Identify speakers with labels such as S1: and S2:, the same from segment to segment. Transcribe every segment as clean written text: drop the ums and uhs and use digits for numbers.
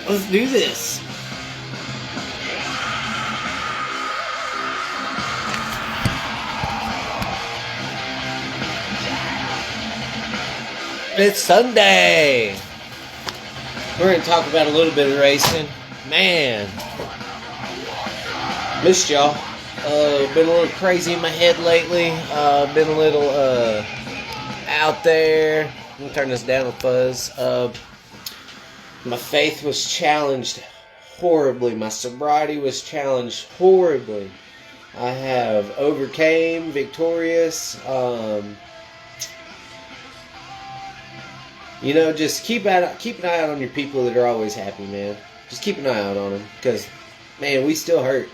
S1: Let's do this. It's Sunday. We're going to talk about a little bit of racing. Man, missed y'all. Been a little crazy in my head lately. Been a little out there. I'm going to turn this down a fuzz. My faith was challenged horribly. My sobriety was challenged horribly. I have overcame, victorious. Just keep an eye out on your people that are always happy, man. Just keep an eye out on them, because, man, we still hurt.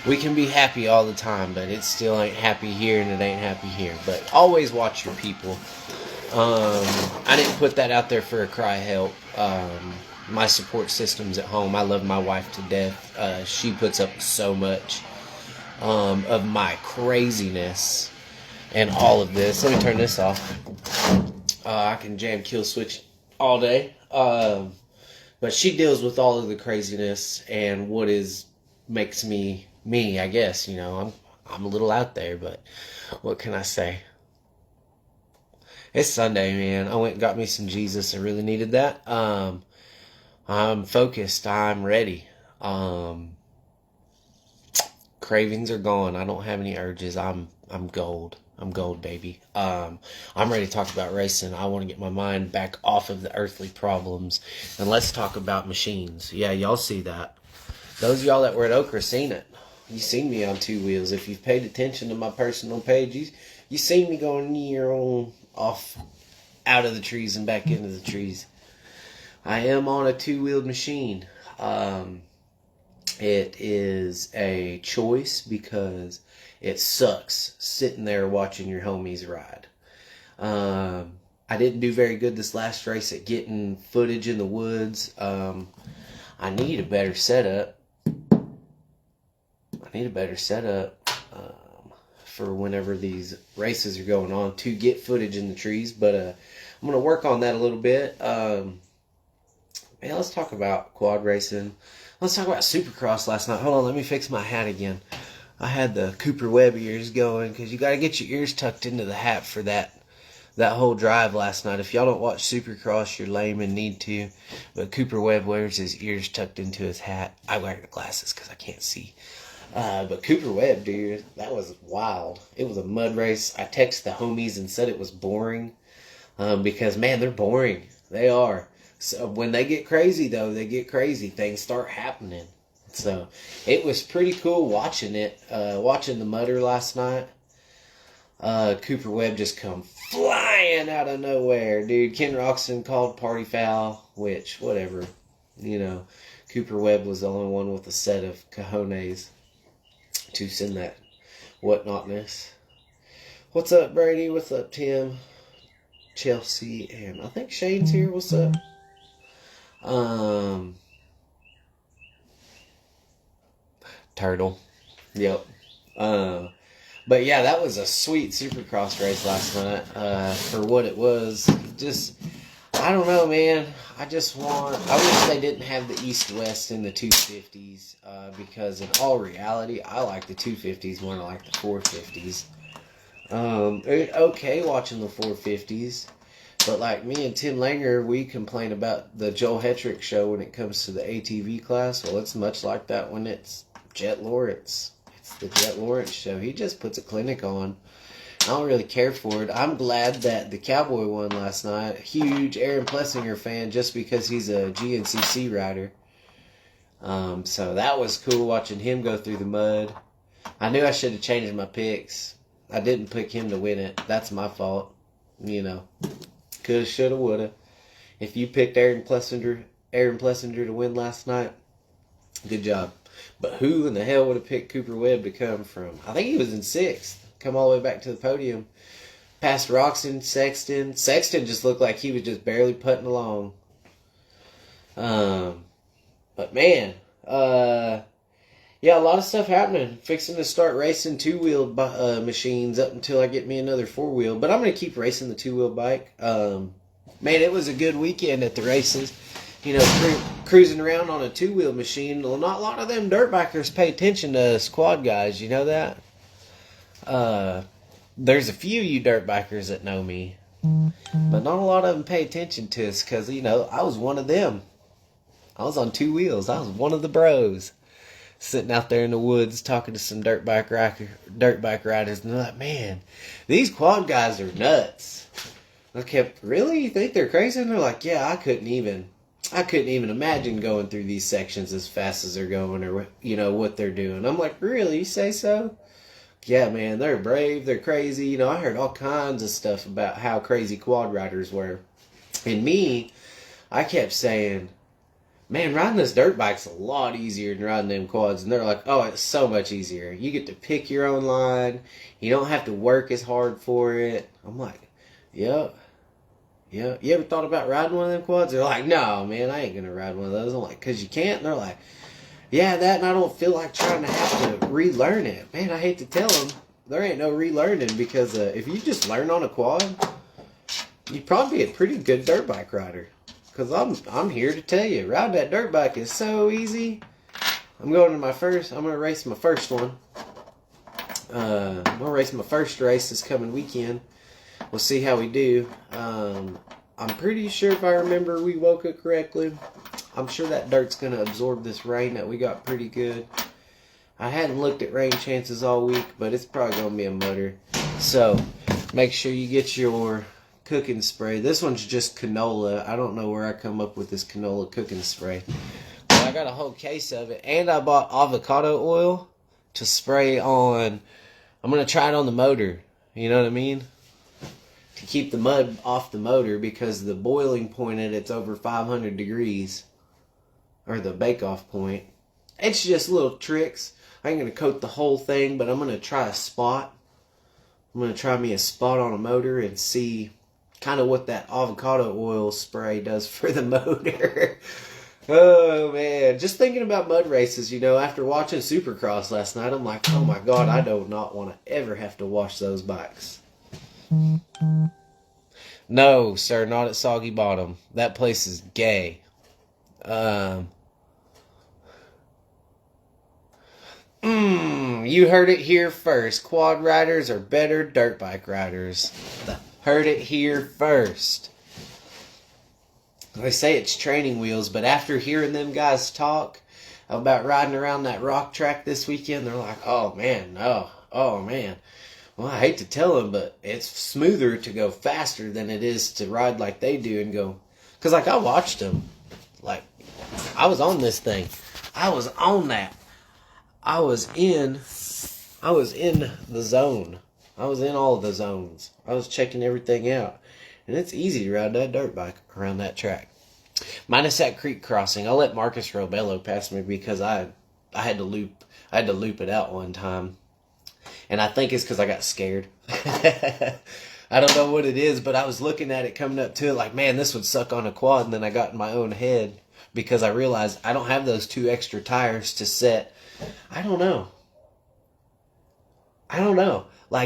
S1: We can be happy all the time, but it still ain't happy here and it ain't happy here. But always watch your people. I didn't put that out there for a cry help. My support system's at home. I love my wife to death. She puts up so much of my craziness and all of this. Let me turn this off. I can jam kill switch all day. But she deals with all of the craziness and what makes me me, I guess. I'm a little out there, but what can I say? It's Sunday, man. I went and got me some Jesus. I really needed that. I'm focused. I'm ready. Cravings are gone. I don't have any urges. I'm gold. I'm gold, baby. I'm ready to talk about racing. I want to get my mind back off of the earthly problems. And let's talk about machines. Yeah, y'all see that. Those of y'all that were at Okra seen it. You seen me on two wheels. If you've paid attention to my personal page, you seen me going near on off out of the trees and back into the trees. I am on a two-wheeled machine. It is a choice because it sucks sitting there watching your homies ride. I didn't do very good this last race at getting footage in the woods. I need a better setup. For whenever these races are going on to get footage in the trees. But I'm going to work on that a little bit. Let's talk about quad racing. Let's talk about Supercross last night. Hold on, let me fix my hat again. I had the Cooper Webb ears going because you got to get your ears tucked into the hat for that whole drive last night. If y'all don't watch Supercross, you're lame and need to. But Cooper Webb wears his ears tucked into his hat. I wear the glasses because I can't see. But Cooper Webb, dude, that was wild. It was a mud race. I texted the homies and said it was boring. Because, man, they're boring. They are. So when they get crazy, though, they get crazy. Things start happening. So it was pretty cool watching it. Watching the Mudder last night. Cooper Webb just come flying out of nowhere, dude. Ken Roxon called party foul, which, whatever. Cooper Webb was the only one with a set of cojones to send that whatnotness. What's up, Brady? What's up, Tim? Chelsea, and I think Shane's here. What's up? Turtle. Yep. But yeah, that was a sweet Supercross race last night. For what it was, I don't know, man. I wish they didn't have the East-West in the 250s, because in all reality, I like the 250s more than I like the 450s. Okay watching the 450s, but like me and Tim Langer, we complain about the Joel Hetrick show when it comes to the ATV class. Well, it's much like that when it's Jet Lawrence. It's the Jet Lawrence show. He just puts a clinic on. I don't really care for it. I'm glad that the Cowboy won last night. Huge Aaron Plessinger fan just because he's a GNCC rider. So that was cool watching him go through the mud. I knew I should have changed my picks. I didn't pick him to win it. That's my fault. Coulda, shoulda, woulda. If you picked Aaron Plessinger to win last night, good job. But who in the hell would have picked Cooper Webb to come from? I think he was in 6th. Come all the way back to the podium. Past Roxon, Sexton. Sexton just looked like he was just barely putting along. But man, yeah, a lot of stuff happening. Fixing to start racing two-wheeled machines up until I get me another four-wheel. But I'm going to keep racing the two-wheel bike. Man, it was a good weekend at the races. cruising around on a two-wheel machine. Well, not a lot of them dirt bikers pay attention to us quad guys. You know that? There's a few you dirt bikers that know me, but not a lot of them pay attention to us because, I was one of them. I was on two wheels. I was one of the bros sitting out there in the woods talking to some dirt bike riders, and they're like, man, these quad guys are nuts. I kept, really? You think they're crazy? And they're like, yeah, I couldn't even imagine going through these sections as fast as they're going, or, what they're doing. I'm like, really? You say so? Yeah, man, they're brave, they're crazy. I heard all kinds of stuff about how crazy quad riders were. And me, I kept saying, man, riding this dirt bike's a lot easier than riding them quads. And they're like, oh, it's so much easier. You get to pick your own line. You don't have to work as hard for it. I'm like, yep. Yeah. You ever thought about riding one of them quads? They're like, no, man, I ain't going to ride one of those. I'm like, because you can't? And they're like, yeah, that, and I don't feel like trying to have to relearn it. Man, I hate to tell them, there ain't no relearning, because if you just learn on a quad, you'd probably be a pretty good dirt bike rider. Because I'm here to tell you, riding that dirt bike is so easy. I'm going to race my first one. I'm going to race my first race this coming weekend. We'll see how we do. I'm pretty sure, if I remember we woke up correctly, I'm sure that dirt's going to absorb this rain that we got pretty good. I hadn't looked at rain chances all week, but it's probably going to be a mutter. So, make sure you get your cooking spray. This one's just canola. I don't know where I come up with this canola cooking spray. But I got a whole case of it. And I bought avocado oil to spray on. I'm going to try it on the motor. You know what I mean? To keep the mud off the motor, because the boiling point at it's over 500 degrees. Or the bake-off point. It's just little tricks. I ain't going to coat the whole thing, but I'm going to try a spot. I'm going to try me a spot on a motor and see kind of what that avocado oil spray does for the motor. Oh, man. Just thinking about mud races, after watching Supercross last night, I'm like, oh my God, I do not want to ever have to wash those bikes. No, sir, not at Soggy Bottom. That place is gay. You heard it here first. Quad riders are better dirt bike riders. Heard it here first. They say it's training wheels, but after hearing them guys talk about riding around that rock track this weekend, they're like, oh man, no. Oh man. Well, I hate to tell them, but it's smoother to go faster than it is to ride like they do and go. Because, I watched them. I was on this thing. I was on that. I was in the zone. I was in all the zones. I was checking everything out. And it's easy to ride that dirt bike around that track. Minus that creek crossing. I'll let Marcus Robello pass me because I had to loop it out one time. And I think it's because I got scared. I don't know what it is, but I was looking at it coming up to it like, man, this would suck on a quad. And then I got in my own head because I realized I don't have those 2 extra tires to set. I don't know.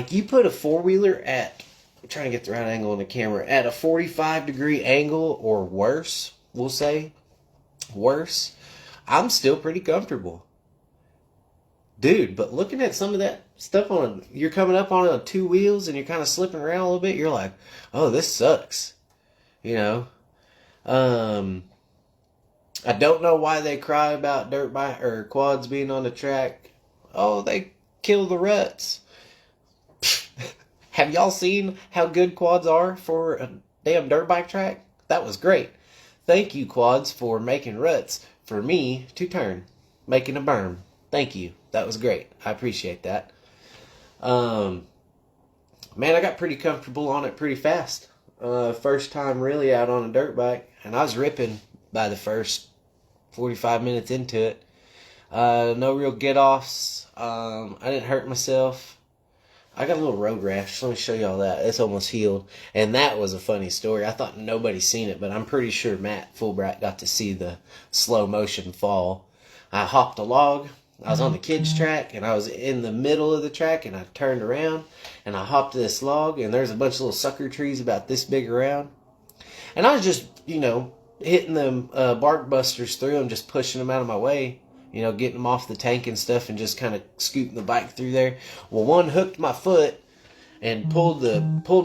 S1: You put a four-wheeler at, I'm trying to get the right angle on the camera, at a 45-degree angle or worse, we'll say, worse, I'm still pretty comfortable. Dude, but looking at some of that stuff you're coming up on 2 wheels and you're kind of slipping around a little bit, you're like, oh, this sucks. I don't know why they cry about dirt bike or quads being on the track. Oh, they kill the ruts. Have y'all seen how good quads are for a damn dirt bike track? That was great. Thank you, quads, for making ruts for me to turn, making a berm. Thank you. That was great. I appreciate that. Man, I got pretty comfortable on it pretty fast. First time really out on a dirt bike, and I was ripping by the first 45 minutes into it. No real get-offs. I didn't hurt myself. I got a little road rash. Let me show y'all that. It's almost healed. And that was a funny story. I thought nobody's seen it, but I'm pretty sure Matt Fulbright got to see the slow motion fall. I hopped a log. I was on the kids' track, and I was in the middle of the track, and I turned around, and I hopped this log, and there's a bunch of little sucker trees about this big around. And I was just, hitting them bark busters through them, just pushing them out of my way, you know, getting them off the tank and stuff, and just kind of scooting the bike through there. Well, one hooked my foot and pulled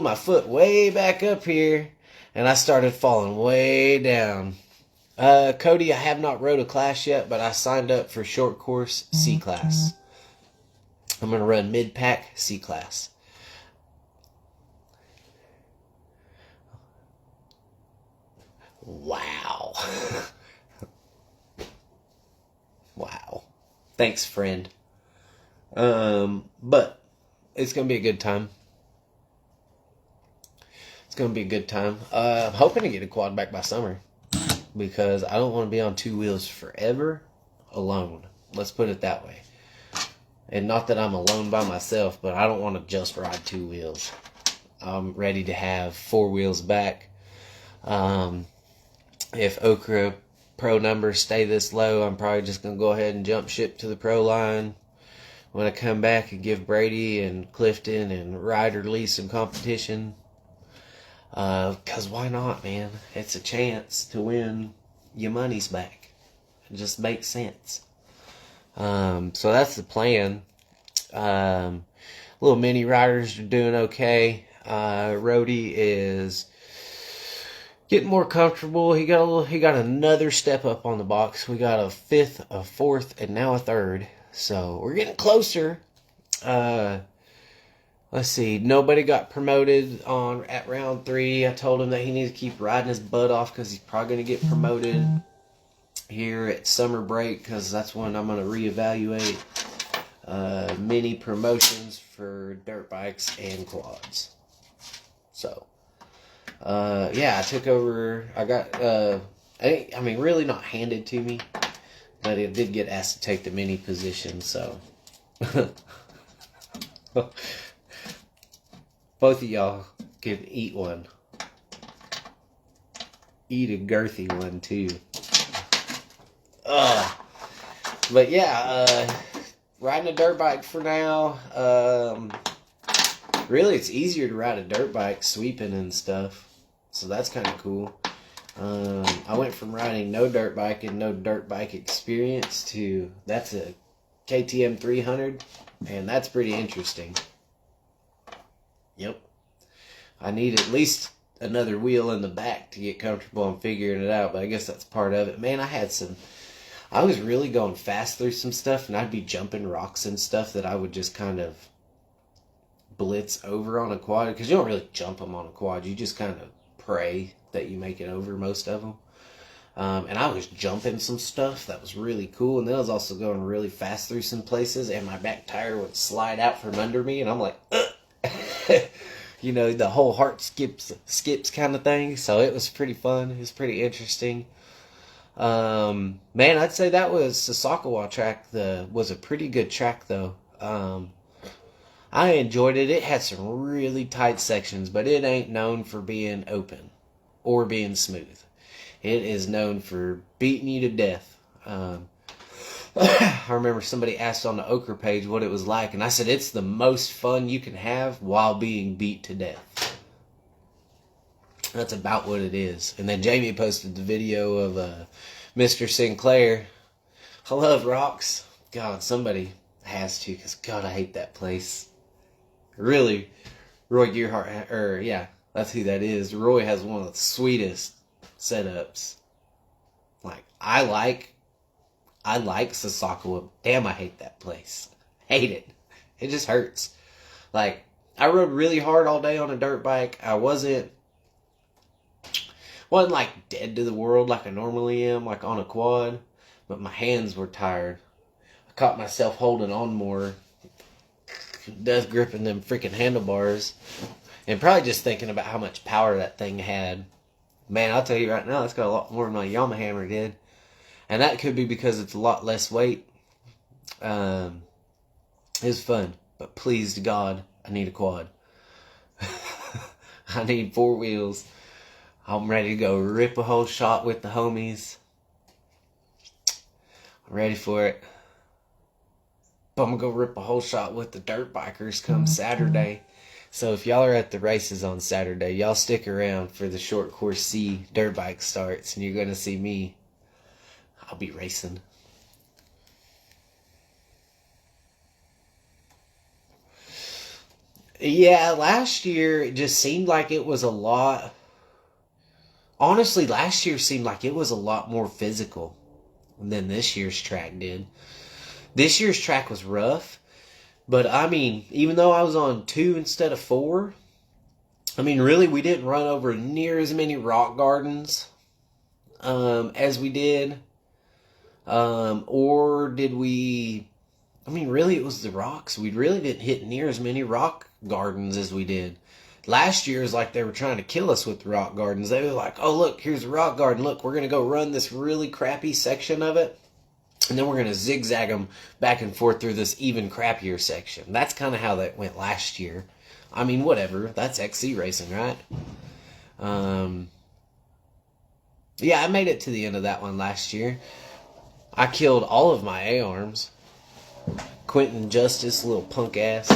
S1: my foot way back up here, and I started falling way down. Cody, I have not rode a class yet, but I signed up for short course C class. I'm going to run mid-pack C class. Wow. Wow. Thanks, friend. But it's going to be a good time. It's going to be a good time. I'm hoping to get a quad back by summer, because I don't want to be on two wheels forever alone. Let's put it that way. And not that I'm alone by myself, but I don't want to just ride two wheels. I'm ready to have four wheels back. If Okra pro numbers stay this low, I'm probably just going to go ahead and jump ship to the pro line when I come back and give Brady and Clifton and Ryder Lee some competition. Because why not, man? It's a chance to win your money's back. It just makes sense. So that's the plan. Little mini riders are doing okay. Rhodey is getting more comfortable. He got another step up on the box. We got a fifth, a fourth, and now a third. So we're getting closer. Let's see. Nobody got promoted at round 3. I told him that he needs to keep riding his butt off, because he's probably going to get promoted here at summer break, because that's when I'm going to reevaluate mini promotions for dirt bikes and quads. So, yeah, I took over. I got, I mean, really not handed to me, but I did get asked to take the mini position, so. Both of y'all could eat one. Eat a girthy one, too. But yeah, riding a dirt bike for now. Really, it's easier to ride a dirt bike sweeping and stuff. So that's kind of cool. I went from riding no dirt bike and no dirt bike experience to, that's a KTM 300. And that's pretty interesting. Yep. I need at least another wheel in the back to get comfortable on figuring it out, but I guess that's part of it. Man, I was really going fast through some stuff, and I'd be jumping rocks and stuff that I would just kind of blitz over on a quad, because you don't really jump them on a quad. You just kind of pray that you make it over most of them. And I was jumping some stuff that was really cool, and then I was also going really fast through some places, and my back tire would slide out from under me, and I'm like, you know, the whole heart skips kind of thing. So it was pretty fun. It was pretty interesting. Man, I'd say that was Sasakawa track. Was a pretty good track though. I enjoyed it. It had some really tight sections, but it ain't known for being open or being smooth. It is known for beating you to death. I remember somebody asked on the Okra page what it was like, and I said it's the most fun you can have while being beat to death. That's about what it is. And then Jamie posted the video of Mr. Sinclair. I love rocks. God, somebody has to, because God, I hate that place. Really, Roy Gearhart, yeah, that's who that is. Roy has one of the sweetest setups. Like, I like Sasakawa. Damn, I hate that place. Hate it. It just hurts. Like, I rode really hard all day on a dirt bike. I wasn't like dead to the world like I normally am, like on a quad, but my hands were tired. I caught myself holding on more, death gripping them freaking handlebars, and probably just thinking about how much power that thing had. Man, I'll tell you right now, it's got a lot more than my Yamaha did. And that could be because it's a lot less weight. It was fun. But please to God, I need a quad. I need 4 wheels. I'm ready to go rip a whole shot with the homies. I'm ready for it. But I'm going to go rip a whole shot with the dirt bikers come Saturday. So if y'all are at the races on Saturday, y'all stick around for the short course C dirt bike starts, and you're going to see me. I'll be racing. Yeah, last year it just seemed like it was a lot. Honestly, last year seemed like it was a lot more physical than this year's track did. This year's track was rough, but I mean, even though I was on 2 instead of 4, I mean, really, we didn't run over near as many rock gardens as we did. Or did we? I mean, really, it was the rocks. We really didn't hit near as many rock gardens as we did. Last year is like they were trying to kill us with the rock gardens. They were like, oh, look, here's a rock garden. Look, we're going to go run this really crappy section of it. And then we're going to zigzag them back and forth through this even crappier section. That's kind of how that went last year. I mean, whatever. That's XC racing, right? Yeah, I made it to the end of that one last year. I killed all of my A-arms. Quentin Justice, little punk ass,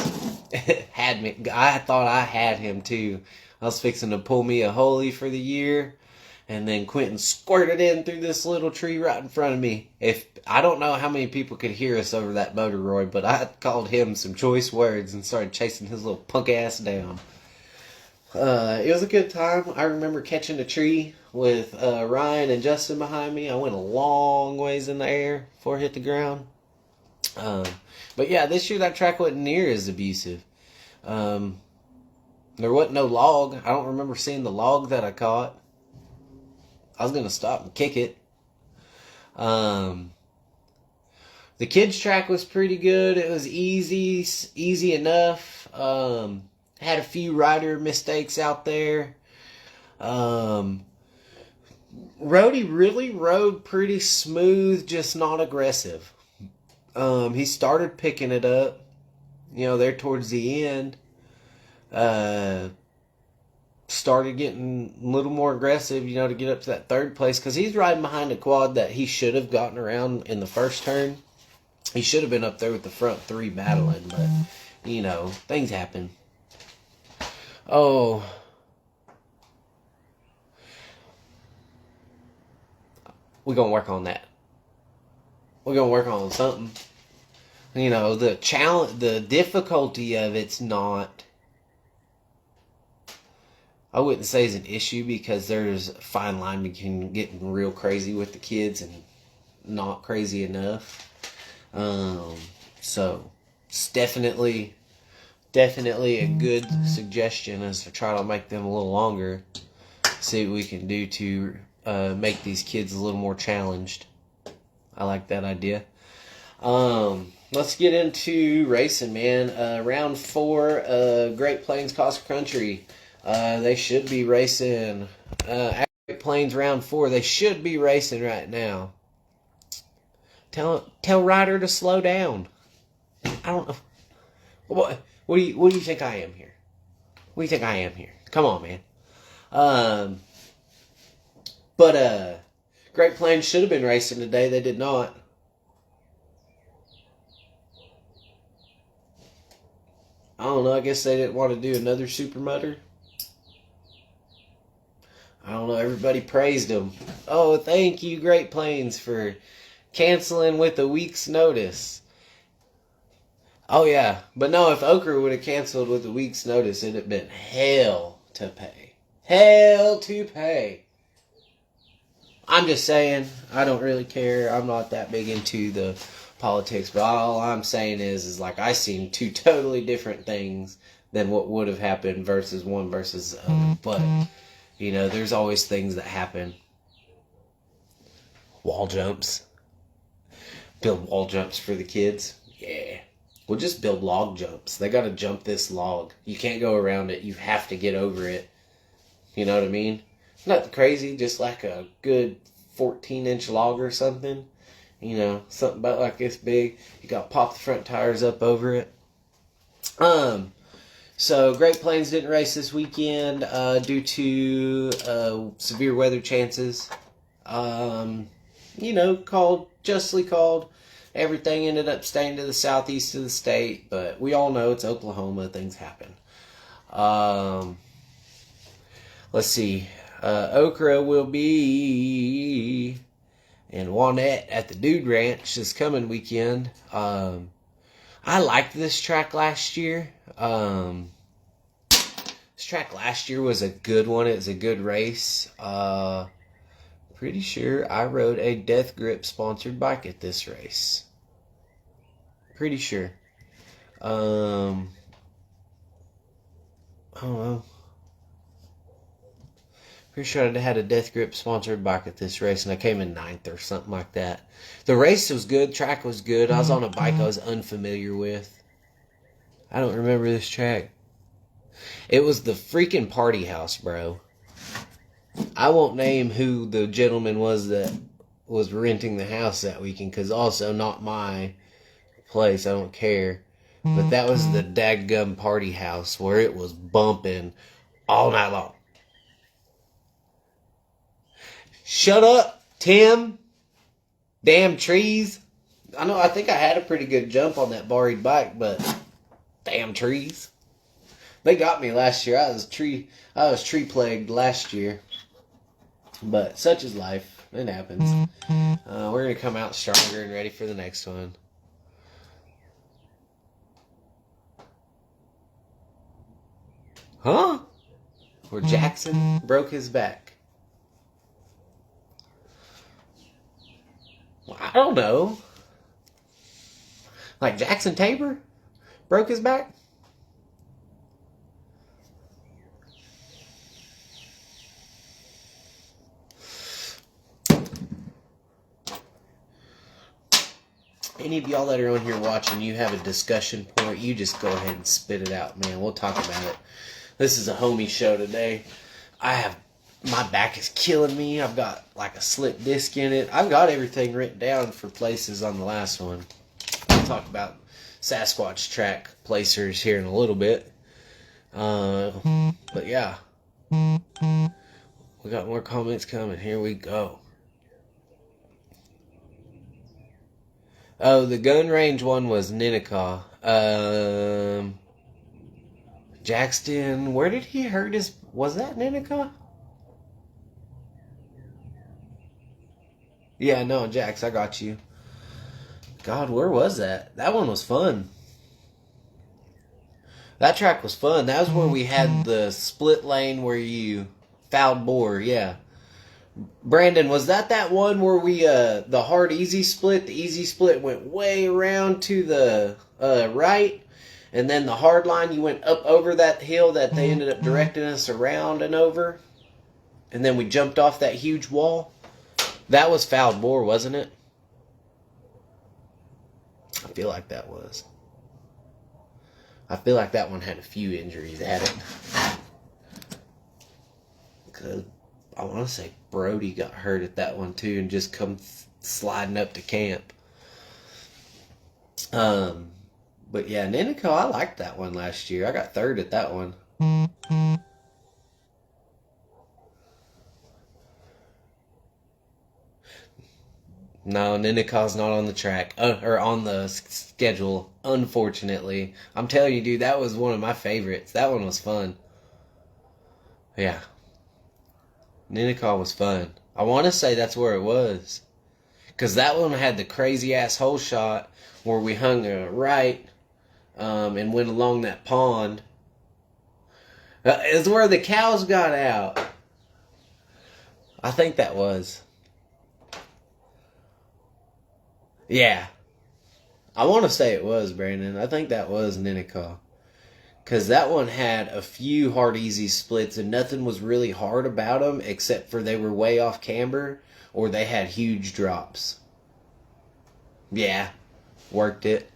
S1: had me. I thought I had him too. I was fixing to pull me a holy for the year, and then Quentin squirted in through this little tree right in front of me. If I don't know how many people could hear us over that motorroid, but I called him some choice words and started chasing his little punk ass down. It was a good time. I remember catching a tree with Ryan and Justin behind me. I went a long ways in the air before I hit the ground. But yeah, this year that track wasn't near as abusive. There wasn't no log. I don't remember seeing the log that I caught. I was going to stop and kick it. The kids track was pretty good. It was easy enough. Had a few rider mistakes out there. Rody really rode pretty smooth, just not aggressive. He started picking it up, there towards the end. Started getting a little more aggressive, to get up to that third place, because he's riding behind a quad that he should have gotten around in the first turn. He should have been up there with the front 3 battling, but, things happen. Oh. We're going to work on that. We're going to work on something. The challenge, the difficulty of it's not, I wouldn't say is an issue, because there's a fine line between getting real crazy with the kids and not crazy enough. So it's definitely a good suggestion is to try to make them a little longer. See what we can do to make these kids a little more challenged. I like that idea. Let's get into racing, man. Round 4, Great Plains Cross Country. They should be racing. Great Plains round 4. They should be racing right now. Tell Ryder to slow down. I don't know. What do you think I am here? What do you think I am here? Come on, man. But Great Plains should have been racing today. They did not. I don't know. I guess they didn't want to do another Super Mutter. I don't know. Everybody praised them. Oh, thank you, Great Plains, for canceling with a week's notice. Oh, yeah. But no, if Okra would have canceled with a week's notice, it'd have been hell to pay. Hell to pay. I'm just saying, I don't really care. I'm not that big into the politics, but all I'm saying is like I seen 2 totally different things than what would have happened versus one versus the other. But, there's always things that happen. Wall jumps. Build wall jumps for the kids. Yeah. We'll just build log jumps. They got to jump this log. You can't go around it. You have to get over it. You know what I mean? Nothing crazy, just like a good 14-inch log or something. Something about like this big. You got to pop the front tires up over it. So Great Plains didn't race this weekend due to severe weather chances. Justly called. Everything ended up staying to the southeast of the state, but we all know it's Oklahoma. Things happen. Let's see. Okra will be in Wanette at the Dude Ranch this coming weekend. I liked this track last year. This track last year was a good one. It was a good race. Pretty sure I rode a Death Grip sponsored bike at this race. Pretty sure. I don't know. Pretty sure I had a Death Grip sponsored bike at this race, and I came in 9th or something like that. The race was good. Track was good. I was on a bike I was unfamiliar with. I don't remember this track. It was the freaking party house, bro. I won't name who the gentleman was that was renting the house that weekend, because also not my place. I don't care. But that was the dadgum party house where it was bumping all night long. Shut up, Tim. Damn trees. I think I had a pretty good jump on that borrowed bike, but damn trees. They got me last year. I was tree plagued last year. But such is life. It happens. We're going to come out stronger and ready for the next one. Huh? Where Jackson broke his back. Well, I don't know. Like Jackson Tabor broke his back? Any of y'all that are on here watching, you have a discussion point, you just go ahead and spit it out, man. We'll talk about it. This is a homie show today. My back is killing me. I've got like a slip disc in it. I've got everything written down for places on the last one. I'll talk about Sasquatch track placers here in a little bit. But yeah. We got more comments coming. Here we go. Oh, the gun range one was Ninnekah. Jackson, where did he hurt his... Was that Ninnekah? Yeah, no, Jax, I got you. God, where was that? That one was fun. That track was fun. That was where we had the split lane where you fouled bore, yeah. Brandon, was that one where we, the hard easy split? The easy split went way around to the right, and then the hard line, you went up over that hill that they ended up directing us around and over, and then we jumped off that huge wall? That was fouled bore, wasn't it? I feel like that was. I feel like that one had a few injuries at it. Because I want to say Brody got hurt at that one too and just come sliding up to camp. But yeah, Ninnekah, I liked that one last year. I got 3rd at that one. No, Ninnekah's not on the track, or on the schedule, unfortunately. I'm telling you, dude, that was one of my favorites. That one was fun. Yeah. Ninnekah was fun. I want to say that's where it was. Because that one had the crazy-ass hole shot where we hung a right and went along that pond. It's where the cows got out. I think that was. Yeah. I want to say it was, Brandon. I think that was Ninnekah. Because that one had a few hard easy splits and nothing was really hard about them except for they were way off camber or they had huge drops. Yeah. Worked it.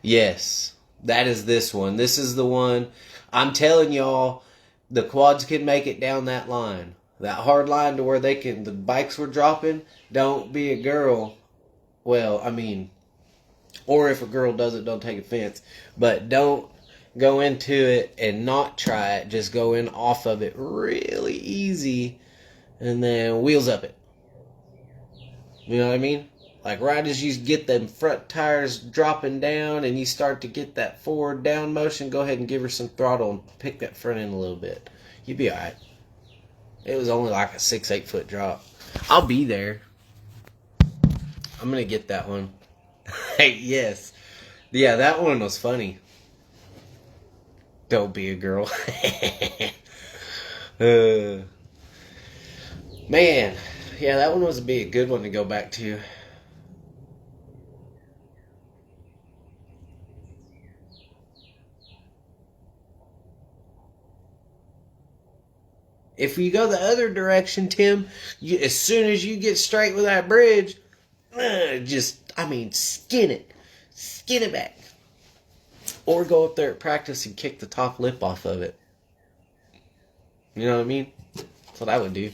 S1: Yes. That is this one. This is the one. I'm telling y'all, the quads can make it down that line. That hard line to where the bikes were dropping. Don't be a girl. Well, I mean, or if a girl does it, don't take offense. But don't go into it and not try it. Just go in off of it really easy and then wheels up it. You know what I mean? Like right as you get them front tires dropping down and you start to get that forward down motion, go ahead and give her some throttle and pick that front end a little bit. You'll be alright. It was only like a 6-8 foot drop. I'll be there. I'm going to get that one. Hey, yes. Yeah, that one was funny. Don't be a girl. Man, yeah, that one would be a good one to go back to. If you go the other direction, Tim, as soon as you get straight with that bridge, skin it. Skin it back. Or go up there at practice and kick the top lip off of it. You know what I mean? That's what I would do.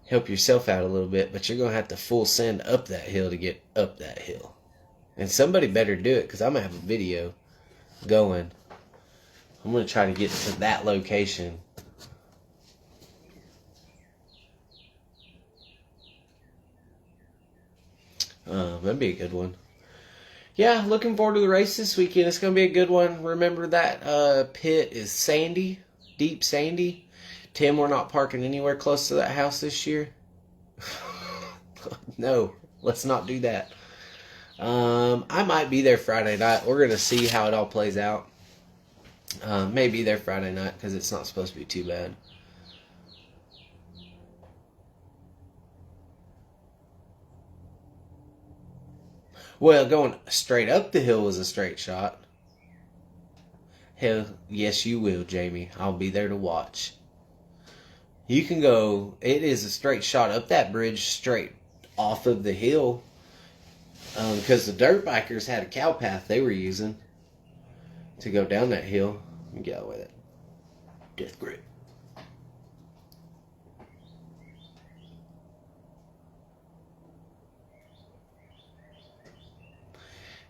S1: Help yourself out a little bit, but you're going to have to full send up that hill to get up that hill. And somebody better do it, because I'm going to have a video going. I'm going to try to get to that location. That'd be a good one. Yeah, looking forward to the race this weekend. It's going to be a good one. Remember that pit is sandy, deep sandy. Tim, we're not parking anywhere close to that house this year. No, let's not do that. I might be there Friday night. We're going to see how it all plays out. May be there Friday night because it's not supposed to be too bad. Well, going straight up the hill was a straight shot. Hell, yes you will, Jamie. I'll be there to watch. You can go, it is a straight shot up that bridge straight off of the hill. Because the dirt bikers had a cow path they were using to go down that hill. Let me get out with it. Death grip.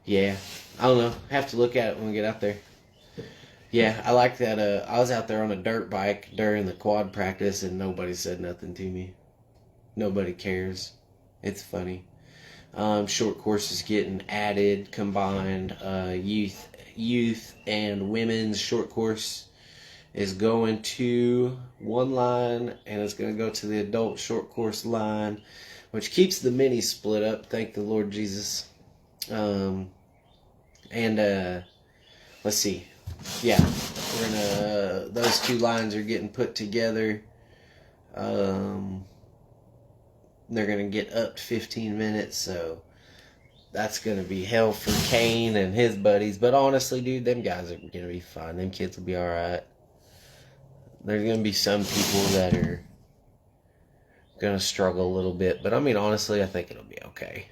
S1: Yeah, I don't know. Have to look at it when we get out there. Yeah, I like that. I was out there on a dirt bike during the quad practice and nobody said nothing to me. Nobody cares. It's funny. Short courses getting added, combined. Youth and women's short course is going to one line and it's going to go to the adult short course line, which keeps the mini split up. Thank the Lord Jesus. Let's see. Yeah, those two lines are getting put together. They're gonna get up to 15 minutes, so that's gonna be hell for Kane and his buddies. But honestly, dude, them guys are gonna be fine. Them kids will be alright. There's gonna be some people that are gonna struggle a little bit, but I mean, honestly, I think it'll be okay.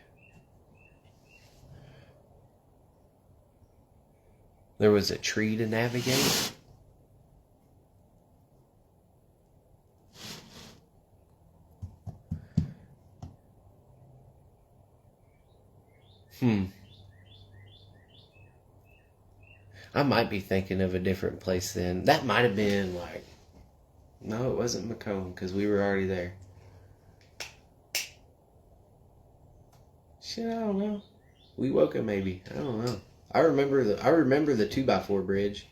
S1: There was a tree to navigate. I might be thinking of a different place then. That might have been like... No, it wasn't Macomb because we were already there. Shit, I don't know. Wewoka maybe. I don't know. I remember the 2x4 bridge.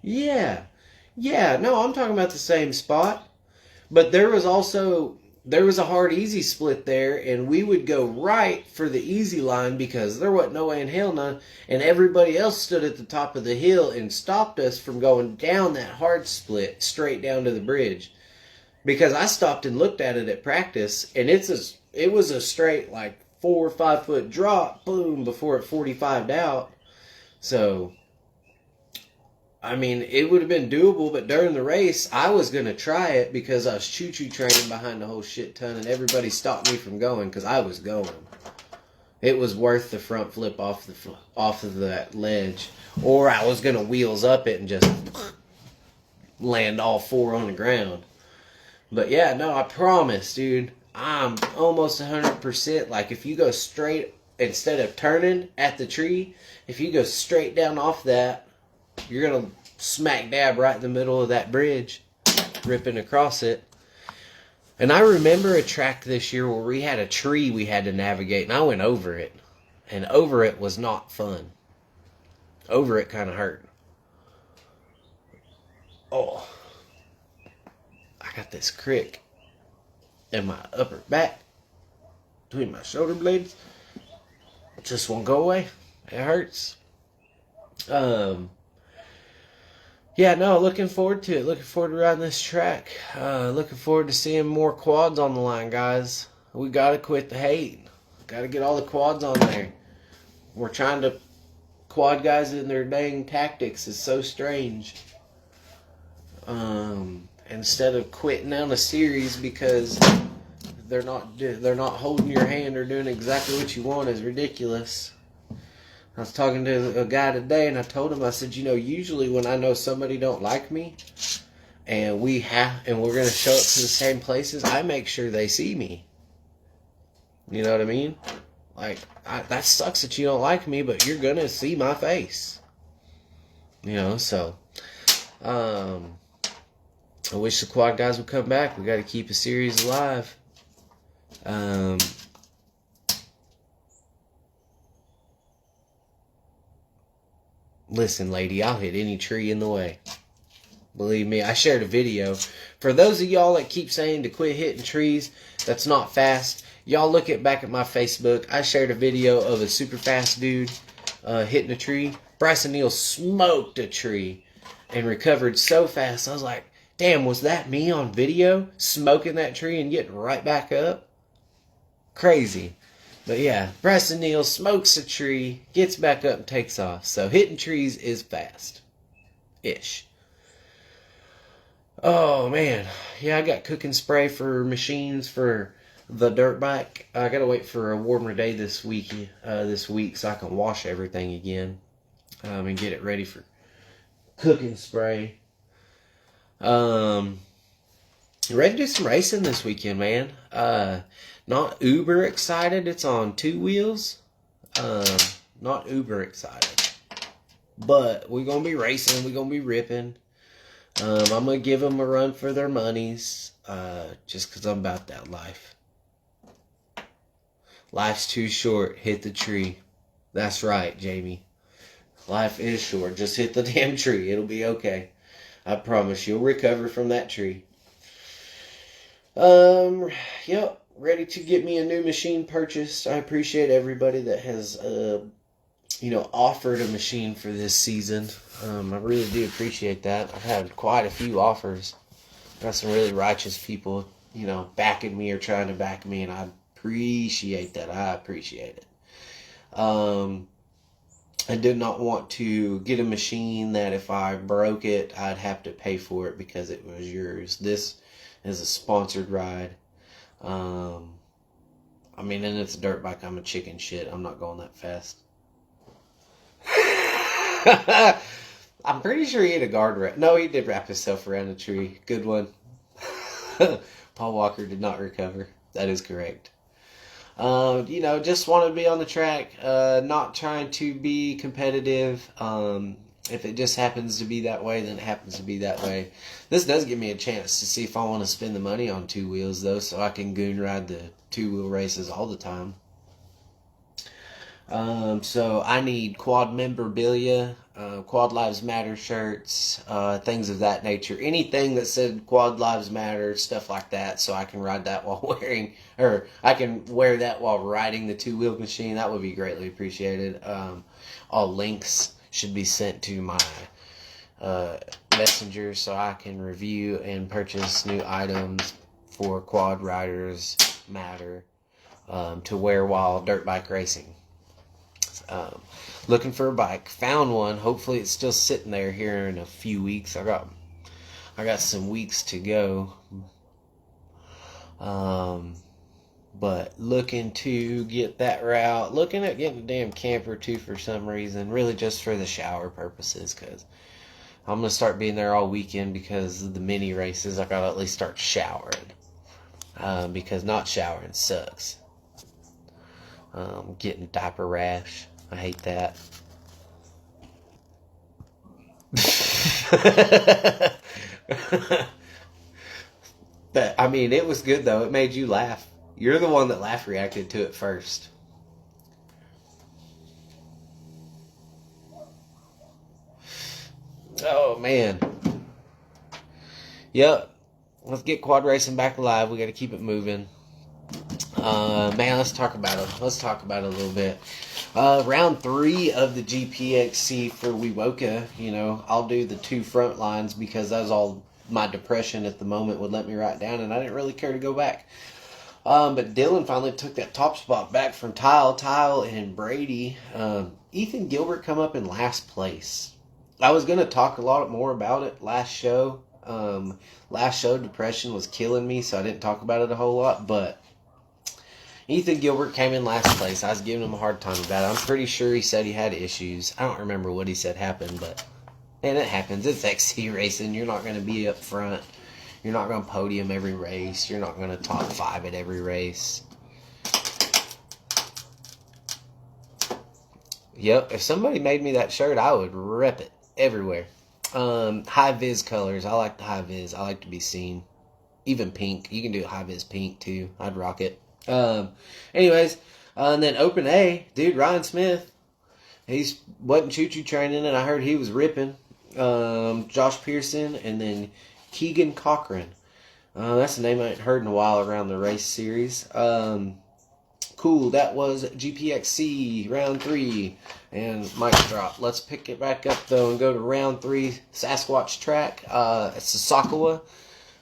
S1: Yeah. Yeah, no, I'm talking about the same spot. But there was a hard easy split there, and we would go right for the easy line because there wasn't no way in hell none, and everybody else stood at the top of the hill and stopped us from going down that hard split straight down to the bridge. Because I stopped and looked at it at practice, and it was a straight like 4 or 5 foot drop, boom, before it 45'd out. So, I mean, it would have been doable, but during the race, I was going to try it because I was choo-choo training behind a whole shit ton, and everybody stopped me from going because I was going. It was worth the front flip off of that ledge, or I was going to wheels up it and just land all 4 on the ground. But yeah, no, I promise, dude, I'm almost 100%. Like, if you go straight, instead of turning at the tree, if you go straight down off that, you're going to smack dab right in the middle of that bridge, ripping across it. And I remember a track this year where we had a tree we had to navigate, and I went over it. And over it was not fun. Over it kind of hurt. Oh, I got this crick in my upper back, between my shoulder blades. It just won't go away. It hurts. Yeah, no, looking forward to it. Looking forward to riding this track. Looking forward to seeing more quads on the line, guys. We gotta quit the hate. Gotta get all the quads on there. We're trying to quad guys in their dang tactics is so strange. Instead of quitting on a series because they're not holding your hand or doing exactly what you want is ridiculous. I was talking to a guy today, and I told him, I said, usually when I know somebody don't like me, and we're gonna show up to the same places, I make sure they see me. You know what I mean? Like, that sucks that you don't like me, but you're gonna see my face. So, I wish the quad guys would come back. We got to keep a series alive. Listen, lady, I'll hit any tree in the way. Believe me, I shared a video. For those of y'all that keep saying to quit hitting trees, that's not fast. Y'all look back at my Facebook. I shared a video of a super fast dude hitting a tree. Bryson Neal smoked a tree and recovered so fast. I was like, damn, was that me on video? Smoking that tree and getting right back up? Crazy. But yeah, Bryson Neal smokes a tree, gets back up and takes off. So hitting trees is fast-ish. Oh, man. Yeah, I got cooking spray for machines for the dirt bike. I got to wait for a warmer day this week so I can wash everything again and get it ready for cooking spray. Ready to do some racing this weekend, man. Not uber excited. It's on 2 wheels. Not uber excited. But we're going to be racing. We're going to be ripping. I'm going to give them a run for their monies. Just because I'm about that life. Life's too short. Hit the tree. That's right, Jamie. Life is short. Just hit the damn tree. It'll be okay. I promise you'll recover from that tree. Yep. Ready to get me a new machine purchased. I appreciate everybody that has, offered a machine for this season. I really do appreciate that. I've had quite a few offers. Got some really righteous people, backing me or trying to back me, and I appreciate that. I appreciate it. I did not want to get a machine that if I broke it, I'd have to pay for it because it was yours. This is a sponsored ride. And it's a dirt bike. I'm a chicken shit. I'm not going that fast. I'm pretty sure he hit a guardrail. No, he did wrap himself around a tree. Good one. Paul Walker did not recover. That is correct. Just want to be on the track. Not trying to be competitive. If it just happens to be that way, then it happens to be that way. This does give me a chance to see if I want to spend the money on 2 wheels, though, so I can goon ride the 2-wheel races all the time. So I need quad memorabilia, Quad Lives Matter shirts, things of that nature. Anything that said Quad Lives Matter, stuff like that, so I can ride that while I can wear that while riding the 2-wheel machine. That would be greatly appreciated. All links should be sent to my messenger so I can review and purchase new items for Quad Riders Matter to wear while dirt bike racing. Looking for a bike. Found one. Hopefully it's still sitting there here in a few weeks. I got some weeks to go. But looking to get that route. Looking at getting a damn camper too for some reason. Really just for the shower purposes. Because I'm going to start being there all weekend because of the mini races. I got to at least start showering. Because not showering sucks. Getting diaper rash. I hate that. But, I mean, it was good, though. It made you laugh. You're the one that laugh reacted to it first. Oh, man. Yep. Let's get quad racing back alive. We got to keep it moving. Man, let's talk about it. Let's talk about it a little bit. Round 3 of the GPXC for Wewoka. You know, I'll do the 2 front lines because that's all my depression at the moment would let me write down, and I didn't really care to go back. But Dylan finally took that top spot back from Tyle, and Brady. Ethan Gilbert come up in last place. I was going to talk a lot more about it last show. Last show, depression was killing me, so I didn't talk about it a whole lot, but Ethan Gilbert came in last place. I was giving him a hard time about it. I'm pretty sure he said he had issues. I don't remember what he said happened, but man, it happens. It's XC racing. You're not going to be up front. You're not going to podium every race. You're not going to top 5 at every race. Yep, if somebody made me that shirt, I would rep it everywhere. High vis colors. I like the high vis. I like to be seen. Even pink. You can do high vis pink too. I'd rock it. Anyways, and then open A, dude, Ryan Smith. He's wasn't choo-choo training, and I heard he was ripping. Josh Pearson, and then Keegan Cochran. That's a name I ain't heard in a while around the race series. Cool, that was GPXC round 3 and mic drop. Let's pick it back up though and go to round 3 Sasquatch track. It's Saskatchewan.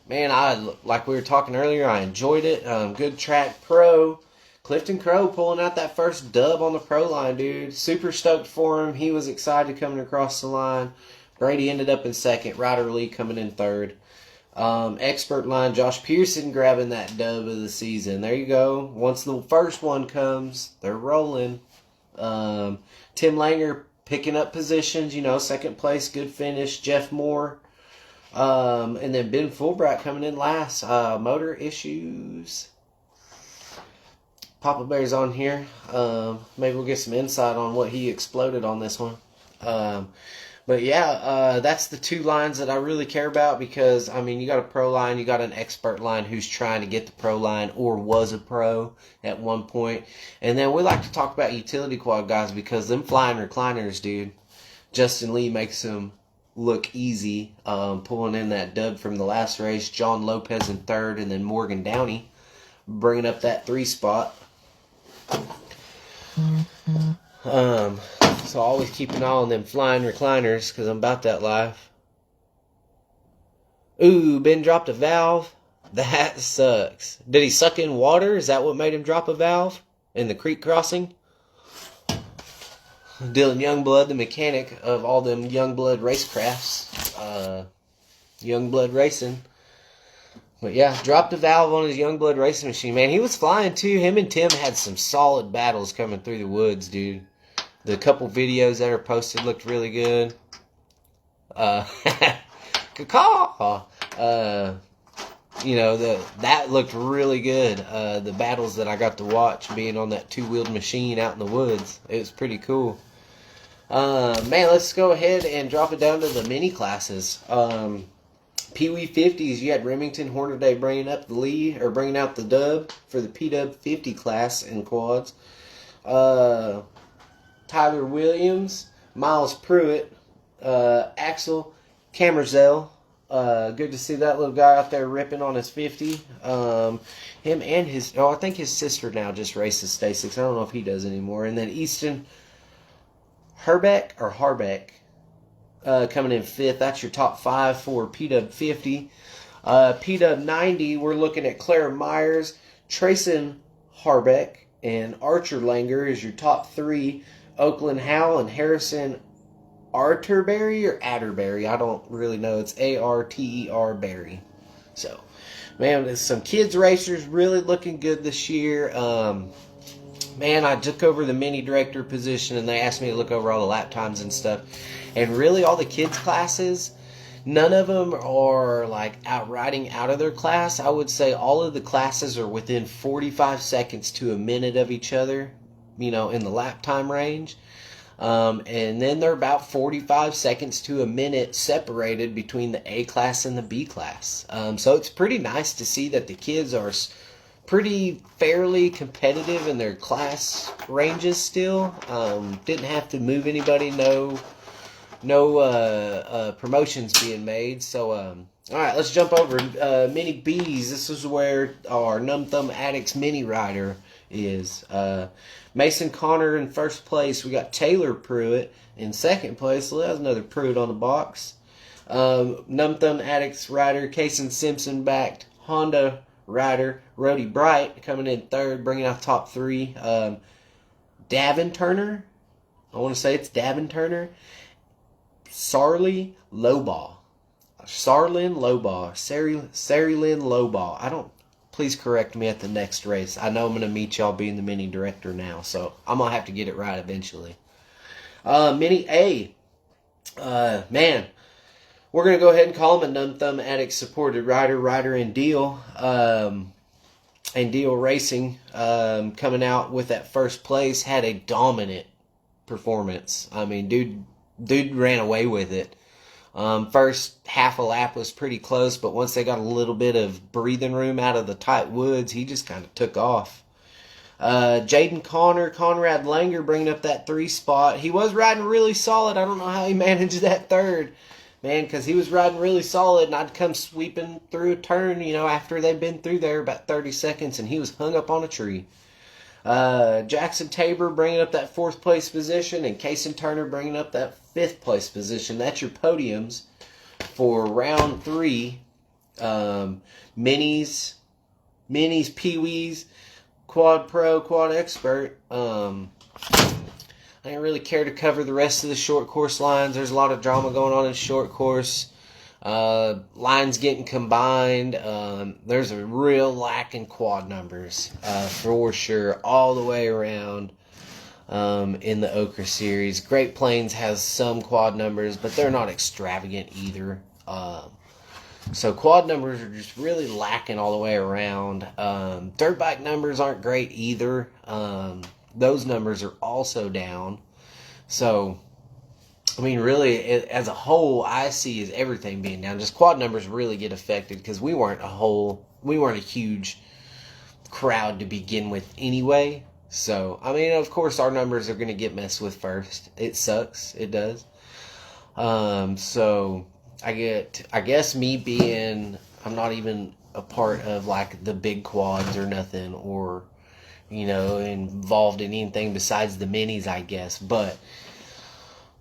S1: Man, like we were talking earlier, I enjoyed it. Good track, pro. Clifton Crow pulling out that first dub on the pro line, dude. Super stoked for him. He was excited coming across the line. Brady ended up in second. Ryder Lee coming in third. Expert line, Josh Pearson grabbing that dub of the season. There you go. Once the first one comes, they're rolling. Tim Langer picking up positions, second place, good finish. Jeff Moore. And then Ben Fulbright coming in last. Motor issues. Papa Bear's on here. Maybe we'll get some insight on what he exploded on this one. But yeah, that's the 2 lines that I really care about because, you got a pro line, you got an expert line who's trying to get the pro line or was a pro at one point. And then we like to talk about utility quad guys because them flying recliners, dude. Justin Lee makes them look easy, pulling in that dub from the last race. John Lopez in third, and then Morgan Downey bringing up that 3 spot. So always keep an eye on them flying recliners because I'm about that life. Ooh, Ben dropped a valve. That sucks. Did he suck in water? Is that what made him drop a valve in the creek crossing? Dylan Youngblood, the mechanic of all them Youngblood racecrafts. Youngblood Racing. But yeah, dropped a valve on his Youngblood racing machine. Man, he was flying too. Him and Tim had some solid battles coming through the woods, dude. The couple videos that are posted looked really good. Caw. That looked really good. The battles that I got to watch being on that 2-wheeled machine out in the woods. It was pretty cool. Man, let's go ahead and drop it down to the mini classes. Pee-wee 50s, you had Remington Hornaday bringing up the lead, or bringing out the dub for the P-Dub 50 class in quads. Tyler Williams, Miles Pruitt, Axel Camerzell. Good to see that little guy out there ripping on his 50. Him and I think his sister now just races Stasics. I don't know if he does anymore. And then Easton Harbeck, coming in 5th. That's your top 5 for P-Dub 50. P-Dub 90, we're looking at Claire Myers, Trayson Harbeck, and Archer Langer is your top 3. Oakland Howell and Harrison Arterberry or Atterberry. I don't really know. It's A-R-T-E-R Berry. So, man, there's some kids racers really looking good this year. Man, I took over the mini director position and they asked me to look over all the lap times and stuff. And really all the kids classes, none of them are like riding out of their class. I would say all of the classes are within 45 seconds to a minute of each other, in the lap time range. And then they're about 45 seconds to a minute separated between the A class and the B class. So it's pretty nice to see that the kids are pretty fairly competitive in their class ranges still. Didn't have to move anybody, no promotions being made. So, all right, let's jump over Mini B's. This is where our Numb Thumb Addicts mini rider is. Mason Connor in first place. We got Taylor Pruitt in second place. So there's another Pruitt on the box. Numb Thumb Addicts rider Kason Simpson backed Honda rider Rody Bright coming in third, bringing out top three. Davin Turner. I want to say it's Davin Turner. Sarlin Lowball. I don't. Please correct me at the next race. I know I'm going to meet y'all being the mini director now, so I'm going to have to get it right eventually. Mini A. Man, we're going to go ahead and call him a Numb Thumb Addict supported rider and deal. And Deal Racing, coming out with that first place, had a dominant performance. I mean, dude ran away with it. First half a lap was pretty close, but once they got a little bit of breathing room out of the tight woods, he just kind of took off. Jaden Conrad Langer bringing up that 3 spot. He was riding really solid. I don't know how he managed that third, man, because he was riding really solid, and I'd come sweeping through a turn, after they'd been through there about 30 seconds, and he was hung up on a tree. Jackson Tabor bringing up that 4th place position, and Kason Turner bringing up that 5th place position. That's your podiums for round 3. Minis, Pee-wees, Quad Pro, Quad Expert. I didn't really care to cover the rest of the short course lines. There's a lot of drama going on in short course. Lines getting combined. There's a real lack in quad numbers, for sure, all the way around in the Ochre Series. Great Plains has some quad numbers, but they're not extravagant either. So quad numbers are just really lacking all the way around. Dirt bike numbers aren't great either. Those numbers are also down. So, I mean, really, as a whole, I see is everything being down. Just quad numbers really get affected because we weren't a huge crowd to begin with anyway. So, I mean, of course, our numbers are going to get messed with first. It sucks. It does. So, I guess me being, I'm not even a part of, like, the big quads or nothing, or, involved in anything besides the minis, I guess. But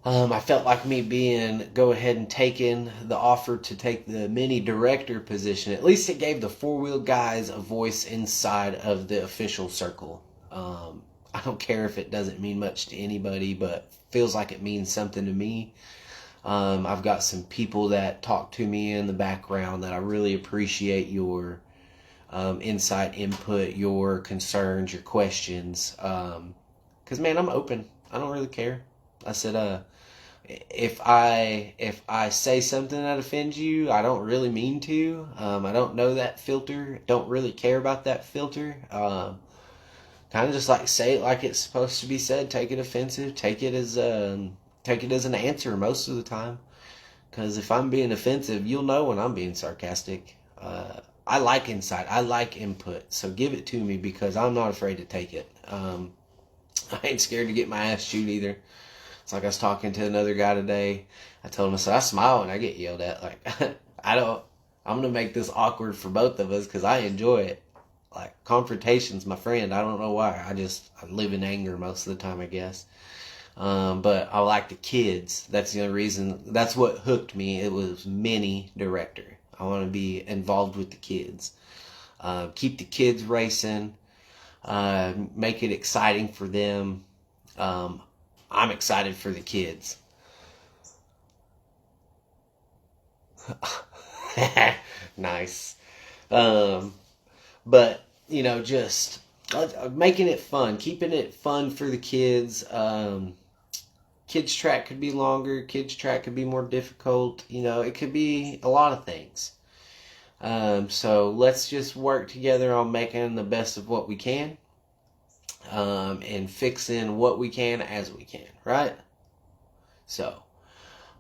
S1: I felt like go ahead and taking the offer to take the mini director position. At least it gave the 4-wheel guys a voice inside of the official circle. I don't care if it doesn't mean much to anybody, but feels like it means something to me. I've got some people that talk to me in the background that I really appreciate your insight, input, your concerns, your questions. Because, man, I'm open. I don't really care. I said, if I say something that offends you, I don't really mean to. I don't know that filter. Don't really care about that filter. Kind of just like say it like it's supposed to be said. Take it offensive. Take it as an answer most of the time. Because if I'm being offensive, you'll know when I'm being sarcastic. I like insight. I like input. So give it to me because I'm not afraid to take it. I ain't scared to get my ass chewed either. It's like I was talking to another guy today. I told him, I said, I smile when I get yelled at. Like, I'm going to make this awkward for both of us because I enjoy it. Like, confrontation's my friend. I don't know why. I live in anger most of the time, I guess. But I like the kids. That's the only reason. That's what hooked me. It was mini director. I want to be involved with the kids. Keep the kids racing. Make it exciting for them. I'm excited for the kids. Nice. But, just making it fun. Keeping it fun for the kids. Kids track could be longer. Kids track could be more difficult. It could be a lot of things. So let's just work together on making the best of what we can. And fixing what we can as we can, right? So,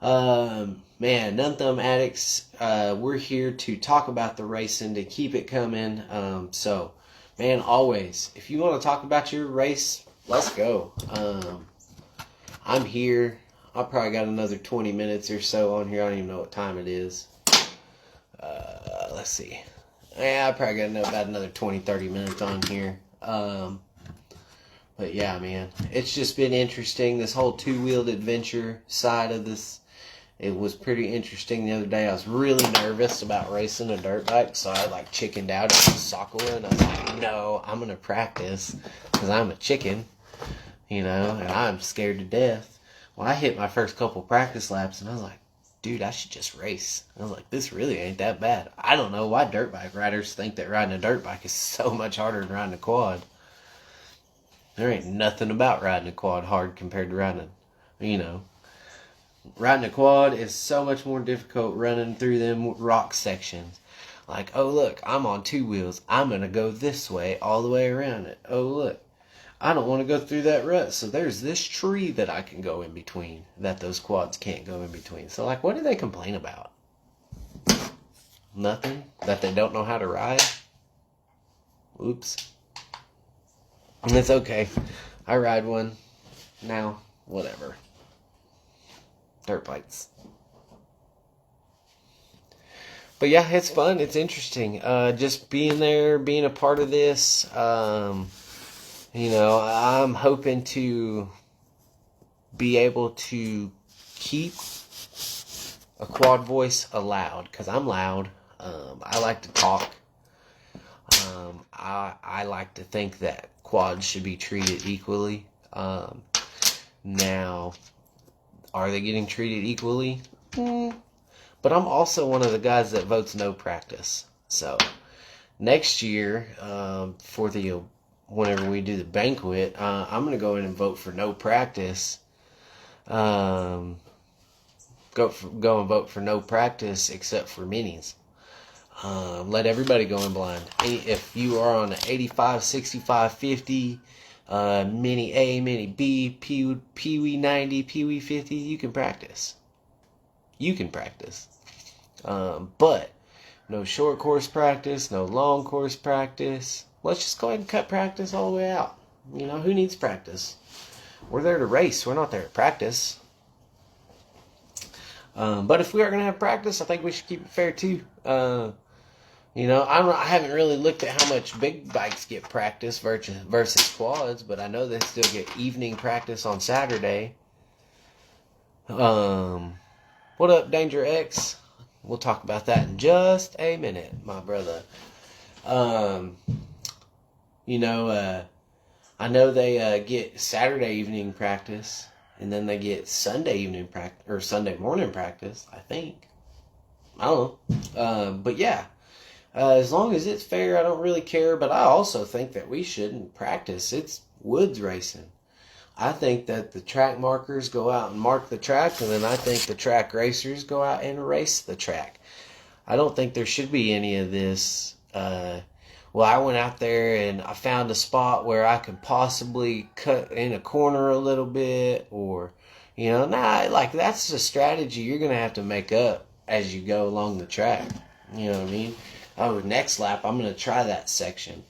S1: man, None Thumb Addicts, we're here to talk about the racing, to keep it coming. So, man, always, if you want to talk about your race, let's go. I'm here. I probably got another 20 minutes or so on here. I don't even know what time it is. Let's see. Yeah, I probably got about another 20, 30 minutes on here. But yeah, man, it's just been interesting. This whole two-wheeled adventure side of this, it was pretty interesting the other day. I was really nervous about racing a dirt bike, so I chickened out at the Sockle, and I was like, no, I'm going to practice because I'm a chicken, and I'm scared to death. Well, I hit my first couple practice laps, and I was like, dude, I should just race. I was like, this really ain't that bad. I don't know why dirt bike riders think that riding a dirt bike is so much harder than riding a quad. There ain't nothing about riding a quad hard compared to riding riding a quad is so much more difficult running through them rock sections. Like, oh, look, I'm on two wheels. I'm going to go this way all the way around it. Oh, look, I don't want to go through that rut, so there's this tree that I can go in between that those quads can't go in between. So, what do they complain about? Nothing? That they don't know how to ride? Oops. And it's okay. I ride one now. Whatever. Dirt bikes. But yeah, it's fun. It's interesting. Just being there, being a part of this. I'm hoping to be able to keep a quad voice allowed, because I'm loud. I like to talk. I like to think that quads should be treated equally. Now, are they getting treated equally? But I'm also one of the guys that votes no practice. So, next year, whenever we do the banquet, I'm going to go in and vote for no practice. Go and vote for no practice except for minis. Let everybody go in blind. If you are on an 85, 65, 50, Mini A, Mini B, Pee-wee 90, Pee-wee 50, you can practice. But no short course practice, no long course practice. Let's just go ahead and cut practice all the way out. Who needs practice? We're there to race. We're not there to practice. But if we are going to have practice, I think we should keep it fair too. I haven't really looked at how much big bikes get practice versus quads, but I know they still get evening practice on Saturday. What up, Danger X? We'll talk about that in just a minute, my brother. I know they get Saturday evening practice, and then they get Sunday evening practice, or Sunday morning practice, I think. I don't know. But yeah, as long as it's fair, I don't really care. But I also think that we shouldn't practice. It's woods racing. I think that the track markers go out and mark the track, and then I think the track racers go out and race the track. I don't think there should be any of this, well, I went out there and I found a spot where I could possibly cut in a corner a little bit, or, that's a strategy you're going to have to make up as you go along the track. You know what I mean? Oh, next lap, I'm going to try that section.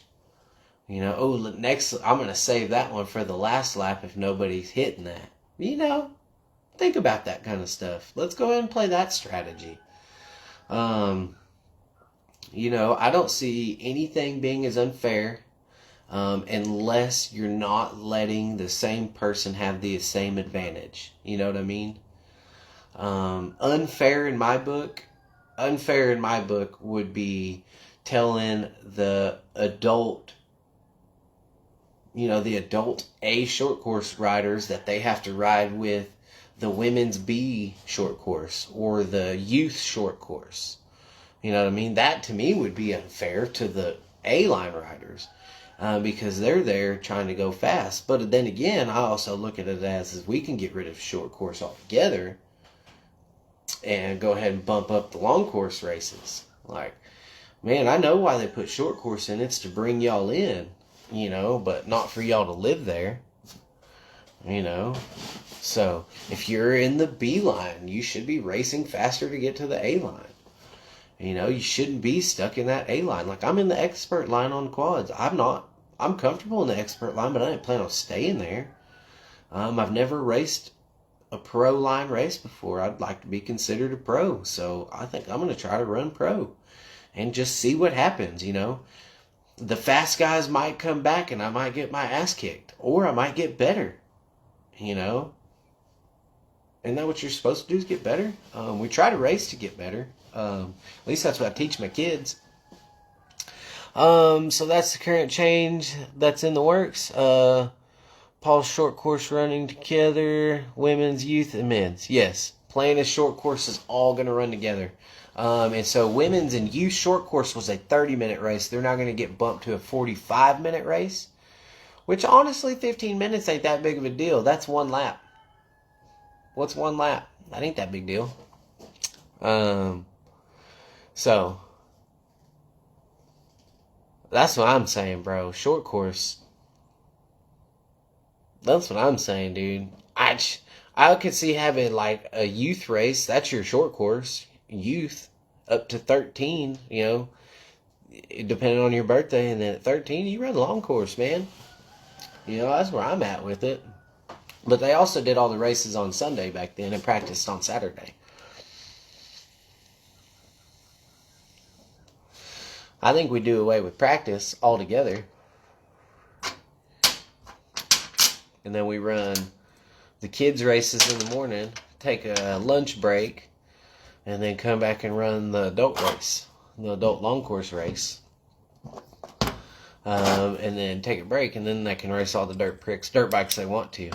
S1: Next, I'm going to save that one for the last lap if nobody's hitting that. Think about that kind of stuff. Let's go ahead and play that strategy. I don't see anything being as unfair unless you're not letting the same person have the same advantage. You know what I mean? Unfair in my book would be telling the adult A short course riders that they have to ride with the women's B short course or the youth short course. You know what I mean? That to me would be unfair to the A-line riders because they're there trying to go fast. But then again, I also look at it as we can get rid of short course altogether and go ahead and bump up the long course races. Man, I know why they put short course in. It's to bring y'all in, but not for y'all to live there. So if you're in the B line, you should be racing faster to get to the A line. You shouldn't be stuck in that A line. Like, I'm in the expert line on quads. I'm comfortable in the expert line, but I didn't plan on staying there. I've never raced a pro line race before. I'd like to be considered a pro. So I think I'm going to try to run pro and just see what happens, The fast guys might come back and I might get my ass kicked, or I might get better, Isn't that what you're supposed to do, is get better? We try to race to get better. At least that's what I teach my kids. So that's the current change that's in the works. Paul's short course running together, women's, youth, and men's. Yes, playing a short course is all going to run together. And so women's and youth short course was a 30-minute race. They're now going to get bumped to a 45-minute race, which honestly, 15 minutes ain't that big of a deal. That's one lap. What's one lap? That ain't that big deal. So that's what I'm saying, bro. Short course. That's what I'm saying, dude. I could see having like a youth race. That's your short course. Youth up to 13, depending on your birthday. And then at 13, you run long course, man. That's where I'm at with it. But they also did all the races on Sunday back then and practiced on Saturday. I think we do away with practice altogether. And then we run the kids' races in the morning, take a lunch break, and then come back and run the adult race, the adult long course race. And then take a break, and then they can race all the dirt bikes they want to.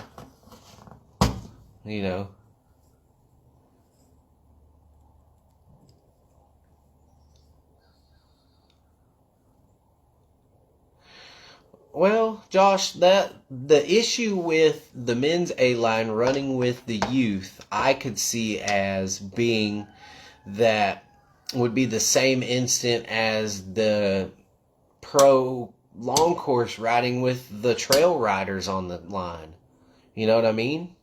S1: Well, Josh, the issue with the men's A line running with the youth, I could see as being that would be the same instant as the pro long course riding with the trail riders on the line. You know what I mean?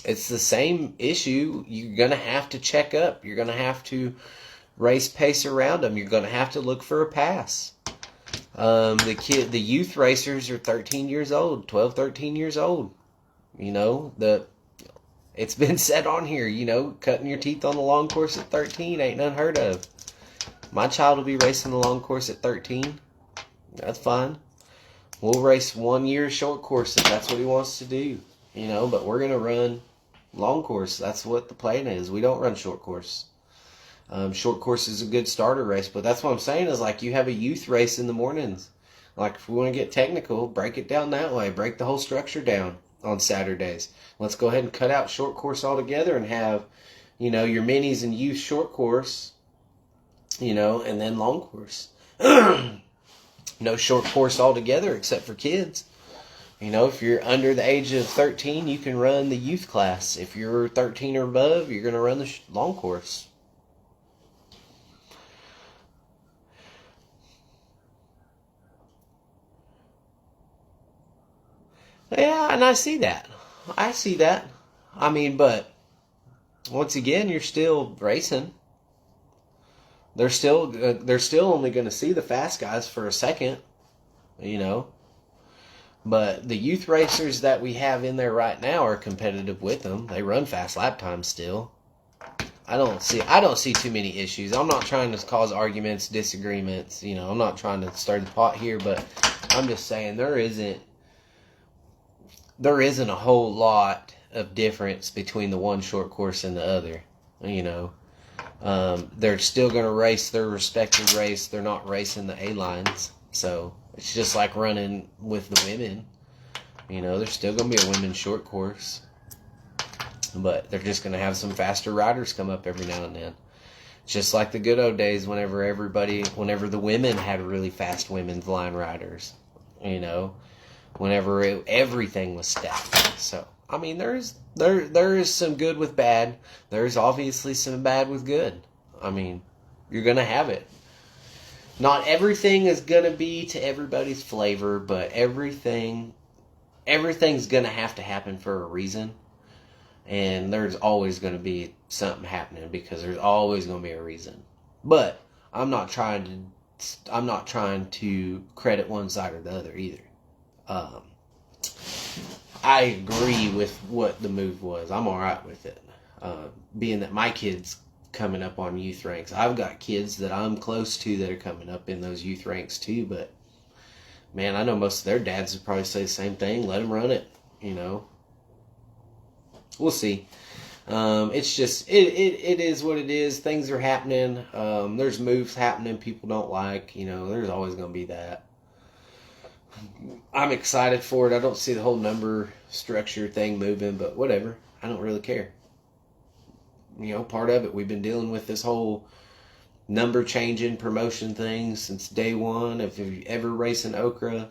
S1: It's the same issue. You're going to have to check up. You're going to have to race pace around them. You're going to have to look for a pass. The youth racers are 13 years old, 12, 13 years old. It's been said on here, cutting your teeth on the long course at 13 ain't unheard of. My child will be racing the long course at 13. That's fine. We'll race 1 year short course if that's what he wants to do, but we're going to run long course. That's what the plan is. We don't run short course. Short course is a good starter race, but that's what I'm saying is like you have a youth race in the mornings. Like if we want to get technical, break it down that way. Break the whole structure down on Saturdays. Let's go ahead and cut out short course altogether and have, your minis and youth short course, and then long course. No short course altogether except for kids. If you're under the age of 13, you can run the youth class. If you're 13 or above, you're going to run the long course. Yeah, and I see that. But once again, you're still racing. They're still only going to see the fast guys for a second, But the youth racers that we have in there right now are competitive with them. They run fast lap times still. I don't see too many issues. I'm not trying to cause arguments, disagreements. I'm not trying to stir the pot here, but I'm just saying there isn't a whole lot of difference between the one short course and the other. They're still going to race their respective race. They're not racing the A lines. So it's just like running with the women. There's still going to be a women's short course. But they're just going to have some faster riders come up every now and then. Just like the good old days whenever the women had really fast women's line riders. Whenever everything was stacked. So, there is some good with bad. There's obviously some bad with good. You're going to have it. Not everything is going to be to everybody's flavor, but everything's going to happen for a reason. And there's always going to be something happening because there's always going to be a reason. But I'm not trying to credit one side or the other either. I agree with what the move was. I'm all right with it. Being that my kids coming up on youth ranks, I've got kids that I'm close to that are coming up in those youth ranks too. But man, I know most of their dads would probably say the same thing. Let them run it, you know. We'll see. It's just it is what it is. Things are happening. There's moves happening people don't like. You know, there's always going to be that. I'm excited for it. I don't see the whole number structure thing moving, but whatever. I don't really care. You know, part of it, we've been dealing with this whole number changing promotion thing since day one. If you ever race in Okra,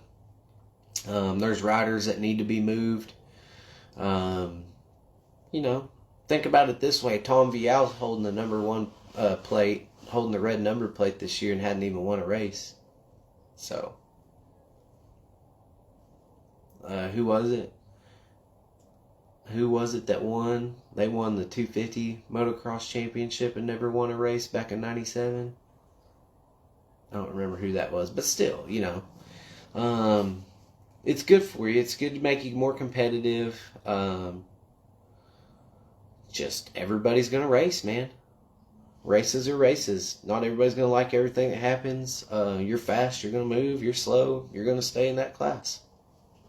S1: there's riders that need to be moved. You know, think about it this way. Tom Vial's holding the number one plate, holding the red number plate this year and hadn't even won a race. So, who was it? Who was it that won? They won the 250 motocross championship and never won a race back in 97. I don't remember who that was, but still, you know. It's good for you. It's good to make you more competitive. Just everybody's going to race, man. Races are races. Not everybody's going to like everything that happens. You're fast, you're going to move. You're slow, you're going to stay in that class.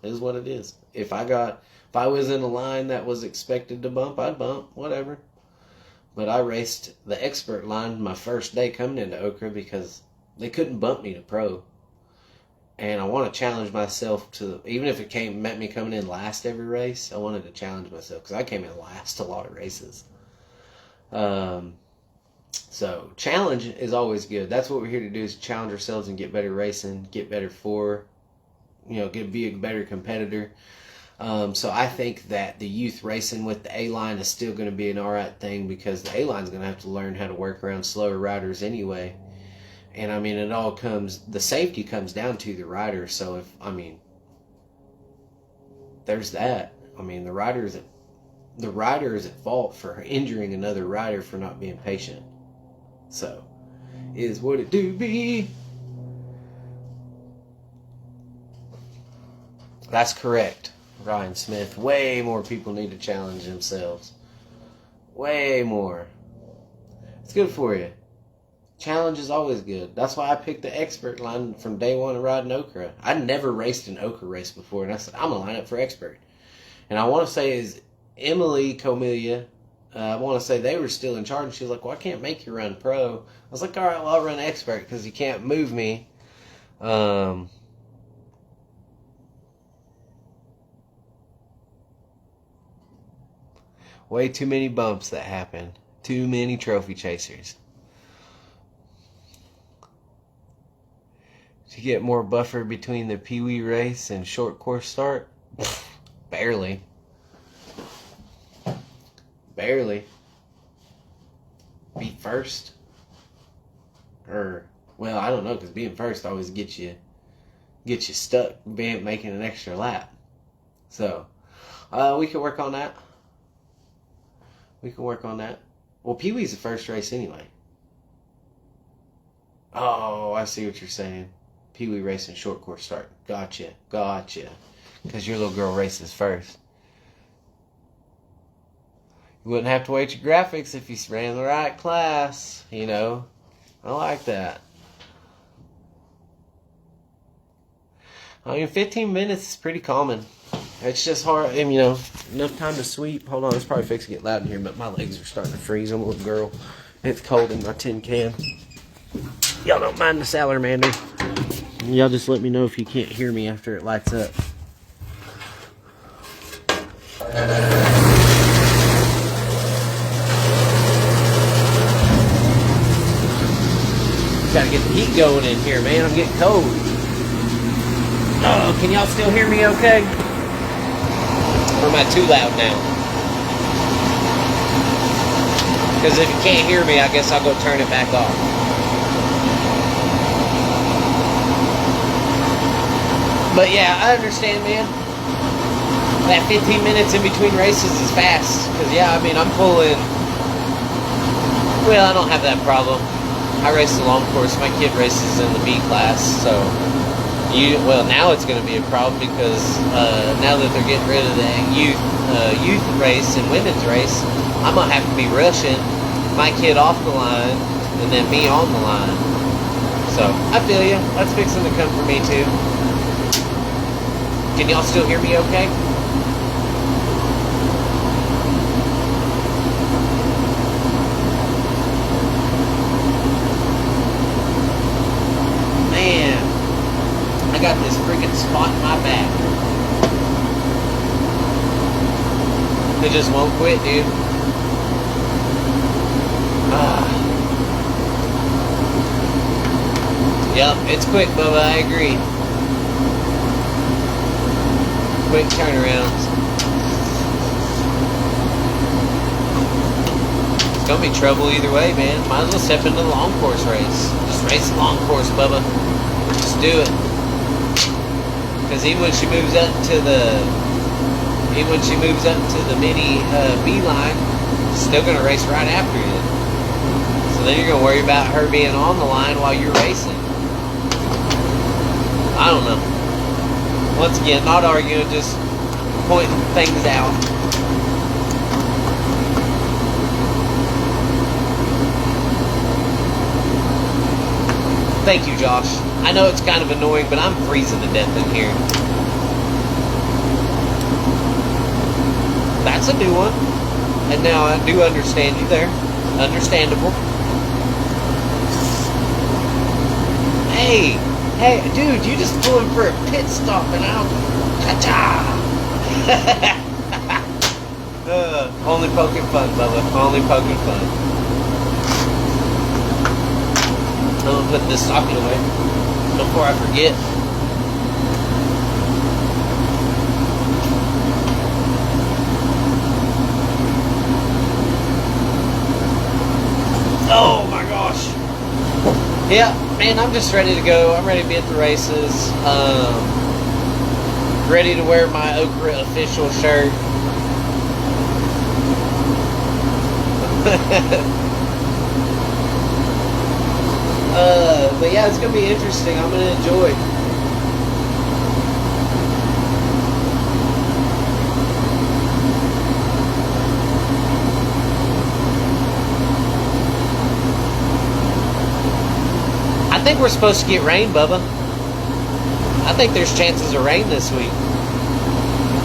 S1: It is what it is. If I was in a line that was expected to bump, I'd bump, whatever. But I raced the expert line my first day coming into Okra because they couldn't bump me to pro. And I want to challenge myself to, even if it meant me coming in last every race, I wanted to challenge myself because I came in last a lot of races. So challenge is always good. That's what we're here to do, is challenge ourselves and get better racing, get better be a better competitor. So I think that the youth racing with the A-line is still going to be an alright thing because the A-line is going to have to learn how to work around slower riders anyway. And I mean, the safety comes down to the rider. So there's that. I mean, the rider is at fault for injuring another rider for not being patient. So, is what it do be. That's correct, Ryan Smith. Way more people need to challenge themselves. Way more. It's good for you. Challenge is always good. That's why I picked the expert line from day one of riding Okra. I'd never raced an Okra race before, and I said, I'm going to line up for expert. And I want to say is Emily Comilia, I want to say they were still in charge. She was like, well, I can't make you run pro. I was like, all right, well, I'll run expert because you can't move me. Way too many bumps that happen. Too many trophy chasers. To get more buffer between the Pee-wee race and short course start? Barely. Barely. Be first? Or, well, I don't know, because being first always gets you stuck making an extra lap. So, we can work on that. Well, Pee-wee's the first race anyway. Oh, I see what you're saying. Pee-wee racing short course start. Gotcha. Because your little girl races first. You wouldn't have to wait your graphics if you ran the right class. You know, I like that. I mean, 15 minutes is pretty common. It's just hard, and, enough time to sweep. Hold on, it's probably fixing to get loud in here, but my legs are starting to freeze. I'm a little girl. It's cold in my tin can. Y'all don't mind the salamander. Y'all just let me know if you can't hear me after it lights up. Gotta get the heat going in here, man. I'm getting cold. Oh, can y'all still hear me okay? Or am I too loud now? Because if you can't hear me, I guess I'll go turn it back off. But yeah, I understand, man. that 15 minutes in between races is fast. Because, yeah, I mean, I'm pulling... Well, I don't have that problem. I race the long course. My kid races in the B class, so... Well, now it's going to be a problem because now that they're getting rid of the youth race and women's race, I'm going to have to be rushing my kid off the line and then me on the line. So, I feel you. That's fixing to come for me, too. Can y'all still hear me okay? Man, I got this freaking spot in my back. It just won't quit, dude. Yep, it's quick, Bubba, I agree. Quick turnarounds. It's gonna be trouble either way, man. Might as well step into the long course race. Just race the long course, Bubba. Just do it. Because even when she moves up to the mini B line, she's still gonna race right after you. So then you're gonna worry about her being on the line while you're racing. I don't know. Once again, not arguing, just pointing things out. Thank you, Josh. I know it's kind of annoying, but I'm freezing to death in here. That's a new one. And now I do understand you there. Understandable. Hey, dude, you just pulling for a pit stop and out. Ta-ta! Only poking fun, Bubba. Only poking fun. I'm gonna put this socket away before I forget. Oh my gosh. Yeah, man, I'm just ready to go. I'm ready to be at the races. Ready to wear my Okra official shirt. But yeah, it's gonna be interesting. I'm gonna enjoy. I think we're supposed to get rain, Bubba. I think there's chances of rain this week.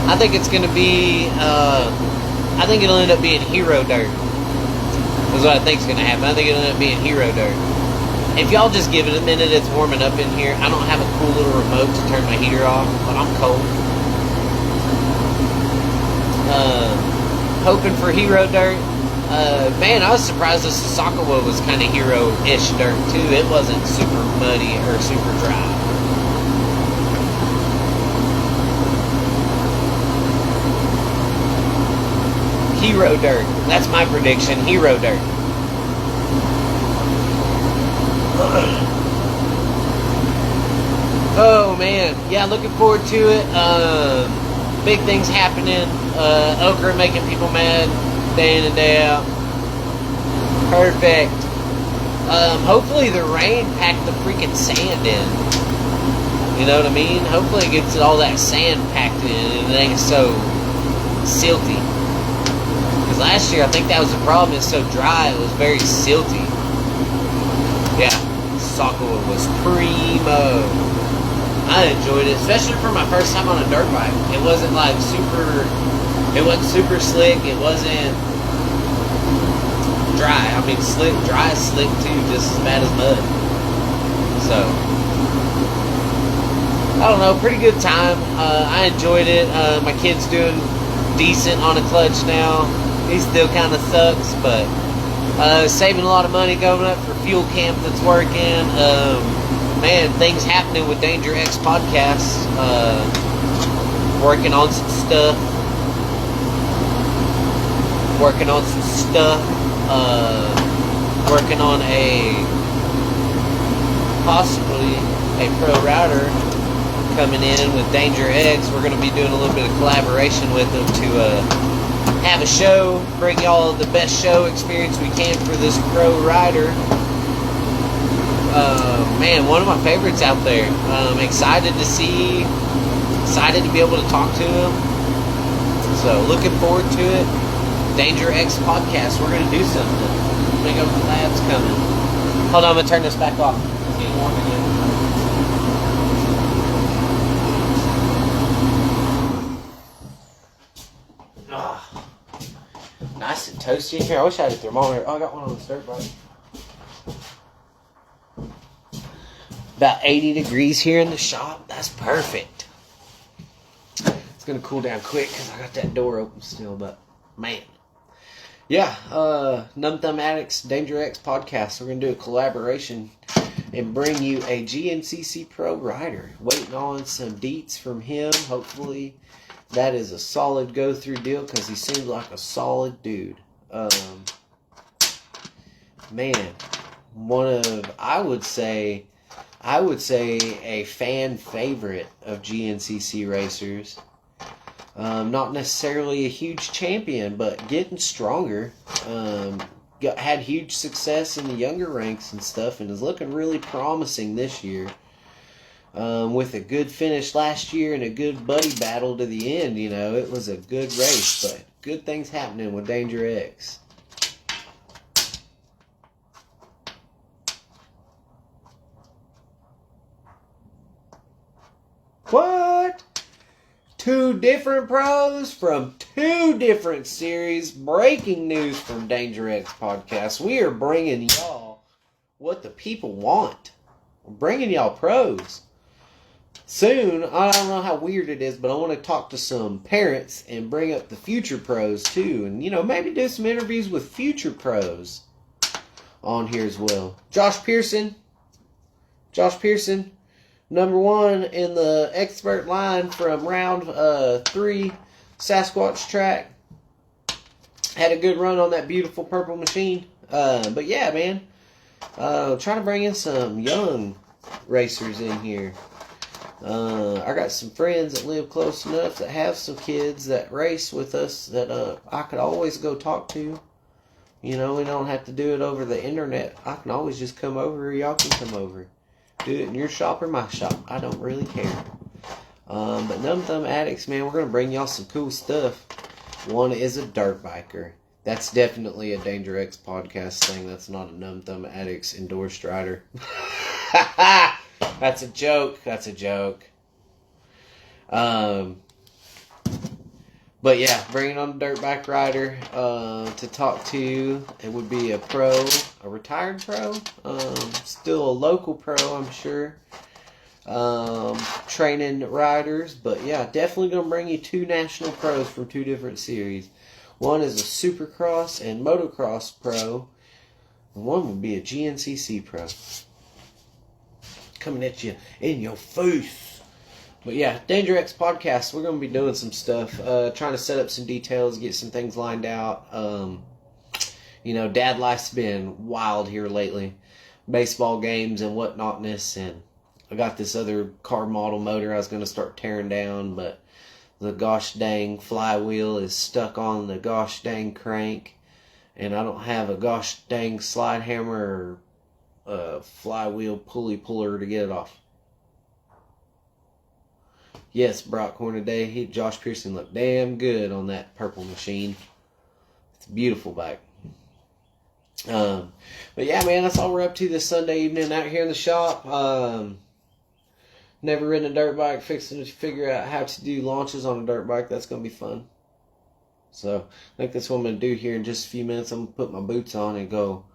S1: I think it's gonna be. I think it'll end up being hero dirt. That's what I think is gonna happen. I think it'll end up being hero dirt. If y'all just give it a minute, it's warming up in here. I don't have a cool little remote to turn my heater off, but I'm cold. Hoping for hero dirt. Man, I was surprised this Sakawa was kind of hero-ish dirt, too. It wasn't super muddy or super dry. Hero dirt. That's my prediction. Hero dirt. Oh man, yeah, looking forward to it. Big things happening. Okra making people mad day in and day out. Perfect. Hopefully the rain packed the freaking sand in. You know what I mean? Hopefully it gets all that sand packed in and it ain't so silty. Because last year I think that was the problem. It's so dry, it was very silty. Yeah, Sakawa was primo. I enjoyed it, especially for my first time on a dirt bike. It wasn't like super slick. It wasn't dry. I mean, slick, dry, slick too, just as bad as mud. So, I don't know, pretty good time. I enjoyed it. My kid's doing decent on a clutch now. He still kind of sucks, but saving a lot of money going up for fuel camp that's working. Man, things happening with Danger X podcasts. Working on some stuff. Working on possibly a pro router coming in with Danger X. We're going to be doing a little bit of collaboration with them to have a show, bring y'all the best show experience we can for this pro rider. Man, one of my favorites out there. Excited to be able to talk to him. So looking forward to it. Danger X podcast. We're going to do something. Big old collabs coming. Hold on, I'm going to turn this back off. It's getting warm again. Nice and toasty in here. I wish I had a thermometer. Oh, I got one on the dirt bike. About 80 degrees here in the shop. That's perfect. It's going to cool down quick because I got that door open still, but man. Yeah, Numb Thumb Addicts Danger X podcast. We're going to do a collaboration and bring you a GNCC Pro rider. Waiting on some deets from him. Hopefully that is a solid go-through deal because he seems like a solid dude. Man, I would say a fan favorite of GNCC racers. Not necessarily a huge champion, but getting stronger. Had huge success in the younger ranks and stuff, and is looking really promising this year. With a good finish last year and a good buddy battle to the end, it was a good race, but good things happening with Danger X. What? 2 different pros from 2 different series. Breaking news from Danger X podcast. We are bringing y'all what the people want. We're bringing y'all pros. Soon, I don't know how weird it is, but I want to talk to some parents and bring up the future pros too. And, maybe do some interviews with future pros on here as well. Josh Pearson, number 1 in the expert line from round 3 Sasquatch track. Had a good run on that beautiful purple machine. But yeah, man. Trying to bring in some young racers in here. I got some friends that live close enough that have some kids that race with us that I could always go talk to. We don't have to do it over the internet. I can always just come over, or y'all can come over. Do it in your shop or my shop. I don't really care. But Numb Thumb Addicts, man, we're going to bring y'all some cool stuff. One is a dirt biker. That's definitely a Danger X podcast thing. That's not a Numb Thumb Addicts endorsed rider. That's a joke. But yeah, bringing on a dirt bike rider to talk to. It would be a retired pro, still a local pro, I'm sure. Training riders, but yeah, definitely gonna bring you 2 national pros from 2 different series. One is a Supercross and Motocross pro, and one would be a GNCC pro. Coming at you in your face. But yeah, Danger X podcast, we're going to be doing some stuff, trying to set up some details, get some things lined out. Dad life's been wild here lately. Baseball games and whatnotness, and I got this other car model motor I was going to start tearing down, but the gosh dang flywheel is stuck on the gosh dang crank, and I don't have a gosh dang slide hammer or flywheel pulley puller to get it off. Yes, Brock Hornaday. Josh Pearson looked damn good on that purple machine. It's a beautiful bike. But yeah, man, that's all we're up to this Sunday evening out here in the shop. Never ridden a dirt bike, fixing to figure out how to do launches on a dirt bike. That's going to be fun. So I think that's what I'm going to do here in just a few minutes. I'm going to put my boots on and go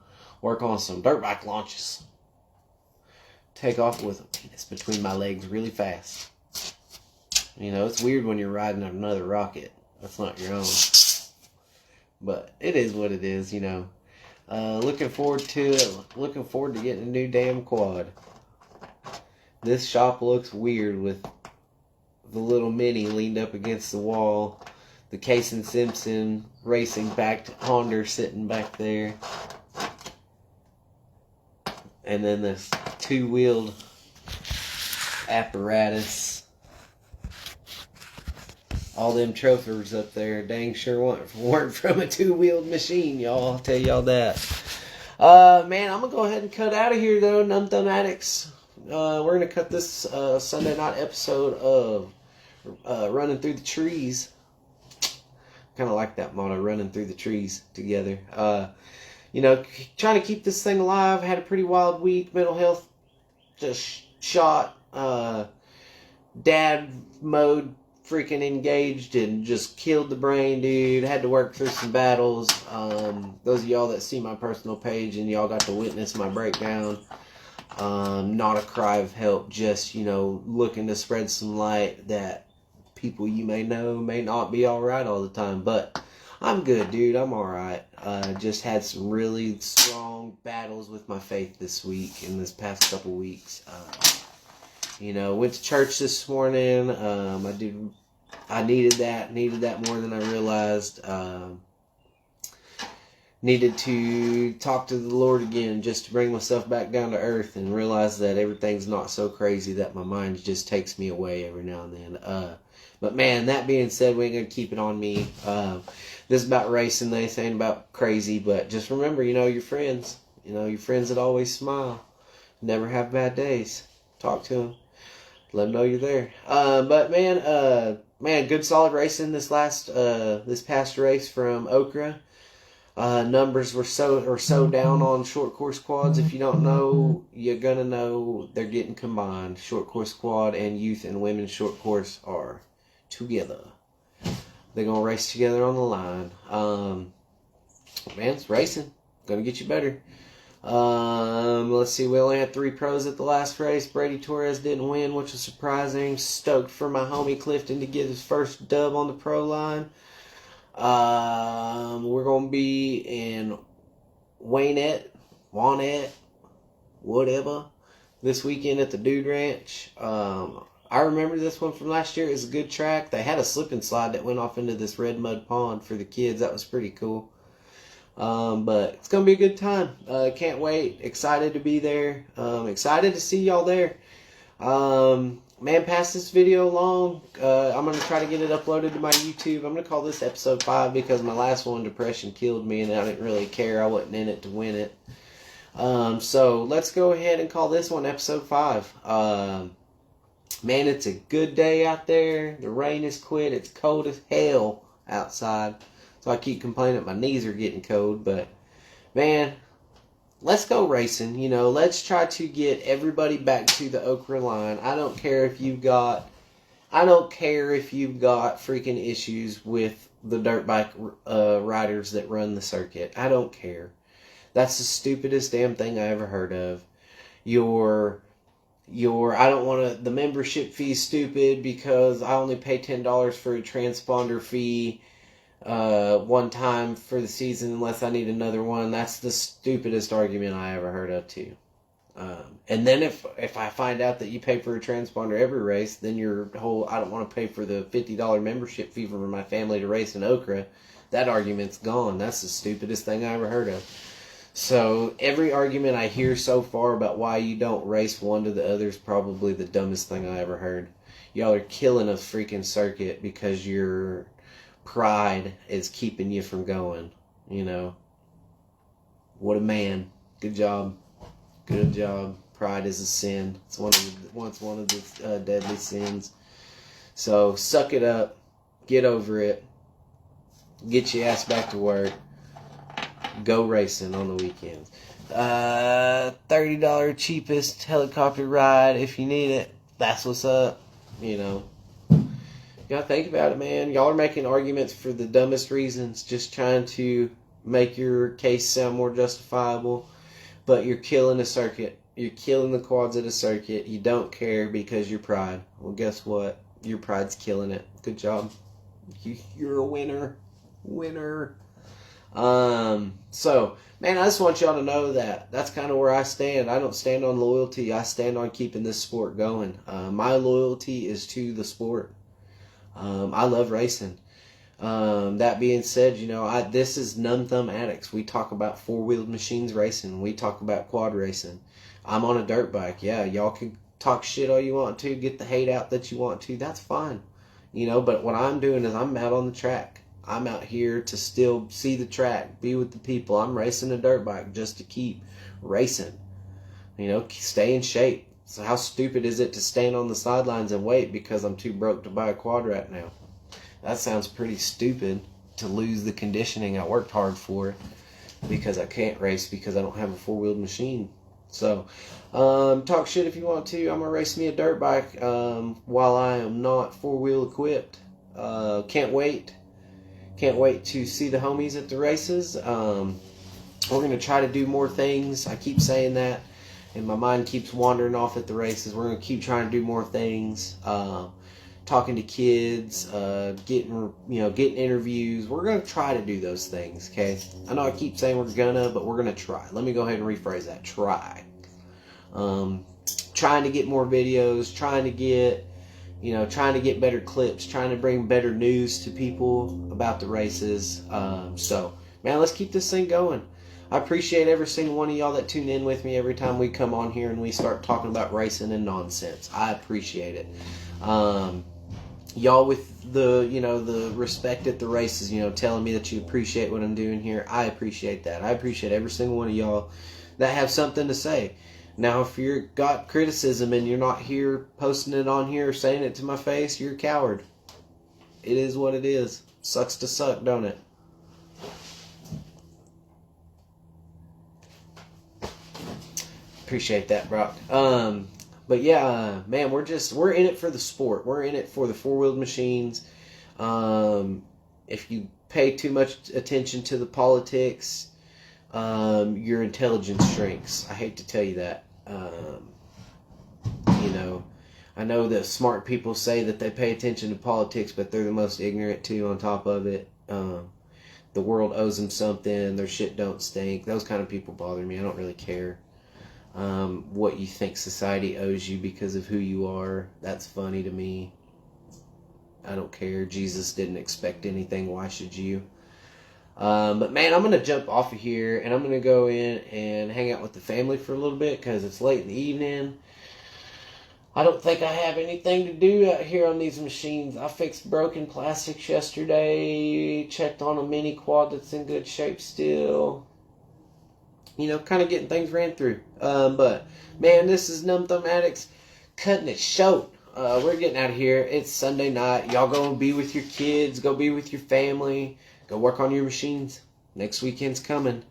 S1: work on some dirt bike launches. Take off with a penis between my legs really fast. It's weird when you're riding another rocket. That's not your own. But it is what it is, Looking forward to it. Looking forward to getting a new damn quad. This shop looks weird with the little Mini leaned up against the wall. The Case and Simpson racing back to Honda sitting back there. And then this 2-wheeled apparatus All them trophies up there dang sure weren't from a two-wheeled machine, y'all. I'll tell y'all that. Man, I'm going to go ahead and cut out of here, though, Numb Thumb Addicts. We're going to cut this Sunday night episode of Running Through the Trees. Kind of like that motto, running through the trees together. Trying to keep this thing alive. Had a pretty wild week. Mental health just shot. Dad mode freaking engaged and just killed the brain, dude. Had to work through some battles. Those of y'all that see my personal page and y'all got to witness my breakdown. Not a cry of help, just, looking to spread some light that people you may know may not be alright all the time. But I'm good, dude. I'm alright. Just had some really strong battles with my faith this week and this past couple weeks. Went to church this morning. I needed that more than I realized. Needed to talk to the Lord again just to bring myself back down to earth and realize that everything's not so crazy that my mind just takes me away every now and then. But man, that being said, we ain't gonna keep it on me. This is about racing, this ain't about crazy, but just remember, your friends. Your friends that always smile. Never have bad days. Talk to them. Let them know you're there. But man, good solid racing this past race from Okra. Numbers were so down on short course quads. If you don't know, you're gonna know they're getting combined. Short course quad and youth and women's short course are together. They're gonna race together on the line. Man, it's racing. Gonna get you better. Let's see, we only had 3 pros at the last race. Brady Torres didn't win, which was surprising. Stoked for my homie Clifton to get his first dub on the pro line. We're going to be in Waynette, whatever, this weekend at the Dude Ranch. I remember this one from last year. It was a good track. They had a slip and slide that went off into this red mud pond for the kids. That was pretty cool. But it's going to be a good time. Can't wait. Excited to be there. Excited to see y'all there. Man, pass this video along. I'm going to try to get it uploaded to my YouTube. I'm going to call this episode 5 because my last one, depression, killed me and I didn't really care. I wasn't in it to win it. So let's go ahead and call this one episode 5. Man, it's a good day out there. The rain has quit. It's cold as hell outside. So I keep complaining that my knees are getting cold. But, man, let's go racing. Let's try to get everybody back to the Okra line. I don't care if you've got freaking issues with the dirt bike riders that run the circuit. I don't care. That's the stupidest damn thing I ever heard of. The membership fee's stupid because I only pay $10 for a transponder fee one time for the season unless I need another one. That's the stupidest argument I ever heard of too. And then if I find out that you pay for a transponder every race, then your whole I don't want to pay for the $50 membership fee for my family to race in Okra, that argument's gone. That's the stupidest thing I ever heard of. So every argument I hear so far about why you don't race one to the other is probably the dumbest thing I ever heard. Y'all are killing a freaking circuit because your pride is keeping you from going. What a man. Good job. Good job. Pride is a sin. It's one of the deadly sins. So suck it up. Get over it. Get your ass back to work. Go racing on the weekends. $30 cheapest helicopter ride if you need it. That's what's up. You gotta think about it, man. Y'all are making arguments for the dumbest reasons, just trying to make your case sound more justifiable. But you're killing a circuit. You're killing the quads at a circuit. You don't care because your pride. Well, guess what? Your pride's killing it. Good job. You're a winner. So, man, I just want y'all to know that that's kind of where I stand. I don't stand on loyalty. I stand on keeping this sport going. My loyalty is to the sport. I love racing. That being said, this is Numb Thumb Addicts. We talk about four-wheeled machines racing. We talk about quad racing. I'm on a dirt bike. Yeah, y'all can talk shit all you want to. Get the hate out that you want to. That's fine. But what I'm doing is I'm out on the track. I'm out here to still see the track, be with the people. I'm racing a dirt bike just to keep racing, stay in shape. So how stupid is it to stand on the sidelines and wait because I'm too broke to buy a quad right now? That sounds pretty stupid, to lose the conditioning I worked hard for because I can't race because I don't have a four-wheeled machine. So, talk shit if you want to. I'm going to race me a dirt bike while I am not four-wheel equipped. Can't wait. Can't wait to see the homies at the races. We're going to try to do more things. I keep saying that, and my mind keeps wandering off at the races. We're going to keep trying to do more things. Talking to kids, getting interviews. We're going to try to do those things, okay? I know I keep saying we're gonna, but we're going to try. Let me go ahead and rephrase that. Try. Trying to get more videos, trying to get better clips, trying to bring better news to people about the races. So, man, let's keep this thing going. I appreciate every single one of y'all that tune in with me every time we come on here and we start talking about racing and nonsense. I appreciate it. Y'all with the respect at the races, telling me that you appreciate what I'm doing here. I appreciate that. I appreciate every single one of y'all that have something to say. Now, if you've got criticism and you're not here posting it on here or saying it to my face, you're a coward. It is what it is. Sucks to suck, don't it? Appreciate that, Brock. But yeah, man, we're in it for the sport. We're in it for the four-wheeled machines. If you pay too much attention to the politics, your intelligence shrinks. I hate to tell you that. I know that smart people say that they pay attention to politics, but they're the most ignorant too on top of it. The world owes them something. Their shit don't stink. Those kind of people bother me. I don't really care. What you think society owes you because of who you are. That's funny to me. I don't care. Jesus didn't expect anything. Why should you? But man, I'm going to jump off of here and I'm going to go in and hang out with the family for a little bit because it's late in the evening. I don't think I have anything to do out here on these machines. I fixed broken plastics yesterday, checked on a mini quad that's in good shape still. Kind of getting things ran through. But, man, this is Numb Thumb Addicts cutting it short. We're getting out of here. It's Sunday night. Y'all go be with your kids. Go be with your family. Go work on your machines. Next weekend's coming.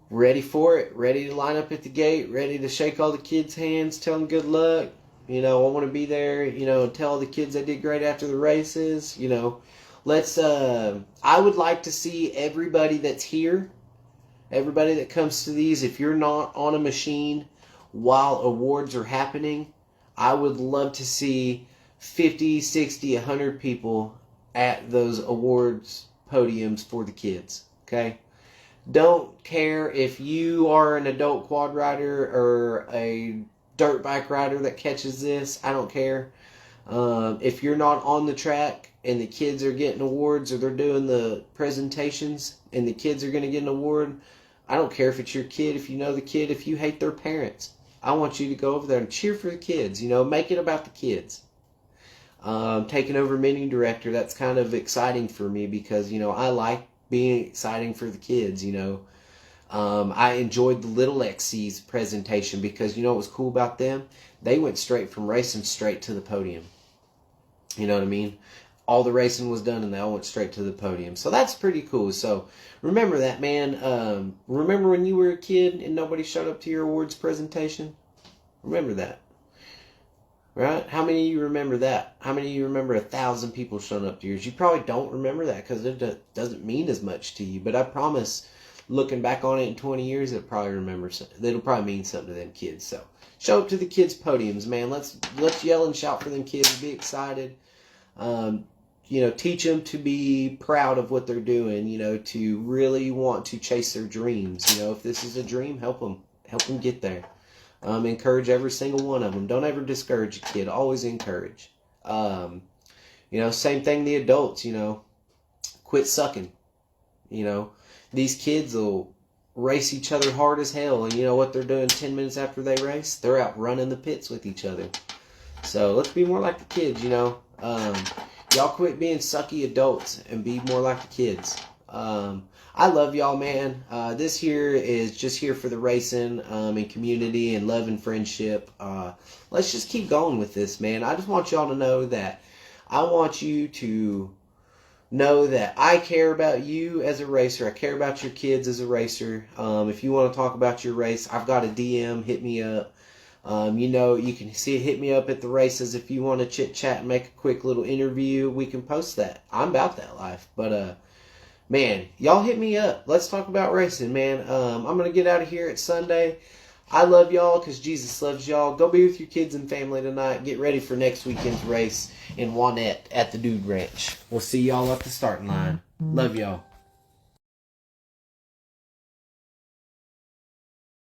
S1: Ready for it. Ready to line up at the gate. Ready to shake all the kids' hands. Tell them good luck. I want to be there. Tell the kids they did great after the races. Let's, I would like to see everybody that's here. Everybody that comes to these, if you're not on a machine while awards are happening, I would love to see 50, 60, 100 people at those awards podiums for the kids, okay? Don't care if you are an adult quad rider or a dirt bike rider that catches this. I don't care. If you're not on the track and the kids are getting awards or they're doing the presentations and the kids are going to get an award, I don't care if it's your kid, if you know the kid, if you hate their parents. I want you to go over there and cheer for the kids. Make it about the kids. Taking over mini director, that's kind of exciting for me because, I like being exciting for the kids, I enjoyed the Little XC's presentation because, what was cool about them? They went straight from racing straight to the podium. You know what I mean? All the racing was done and they all went straight to the podium. So that's pretty cool. So remember that, man. Remember when you were a kid and nobody showed up to your awards presentation? Remember that. Right? How many of you remember that? How many of you remember 1,000 people showing up to yours? You probably don't remember that because it doesn't mean as much to you. But I promise, looking back on it in 20 years, it'll probably mean something to them kids. So show up to the kids' podiums, man. Let's yell and shout for them kids. Be excited. Teach them to be proud of what they're doing, to really want to chase their dreams. If this is a dream, help them get there. Encourage every single one of them. Don't ever discourage a kid. Always encourage. Same thing the adults, quit sucking. These kids will race each other hard as hell. And you know what they're doing 10 minutes after they race? They're out running the pits with each other. So let's be more like the kids, you know. Y'all quit being sucky adults and be more like the kids. I love y'all, man. This here is just here for the racing and community and love and friendship. Let's just keep going with this, man. I just want y'all to know that I want you to know that I care about you as a racer. I care about your kids as a racer. If you want to talk about your race, I've got a DM. Hit me up. You know, you can hit me up at the races if you want to chit chat and make a quick little interview. We can post that. I'm about that life. But man, y'all hit me up. Let's talk about racing, man. I'm gonna get out of here. It's Sunday. I love y'all because Jesus loves y'all. Go be with your kids and family tonight. Get ready for next weekend's race in Wanette at the Dude Ranch. We'll see y'all at the starting line. Love y'all.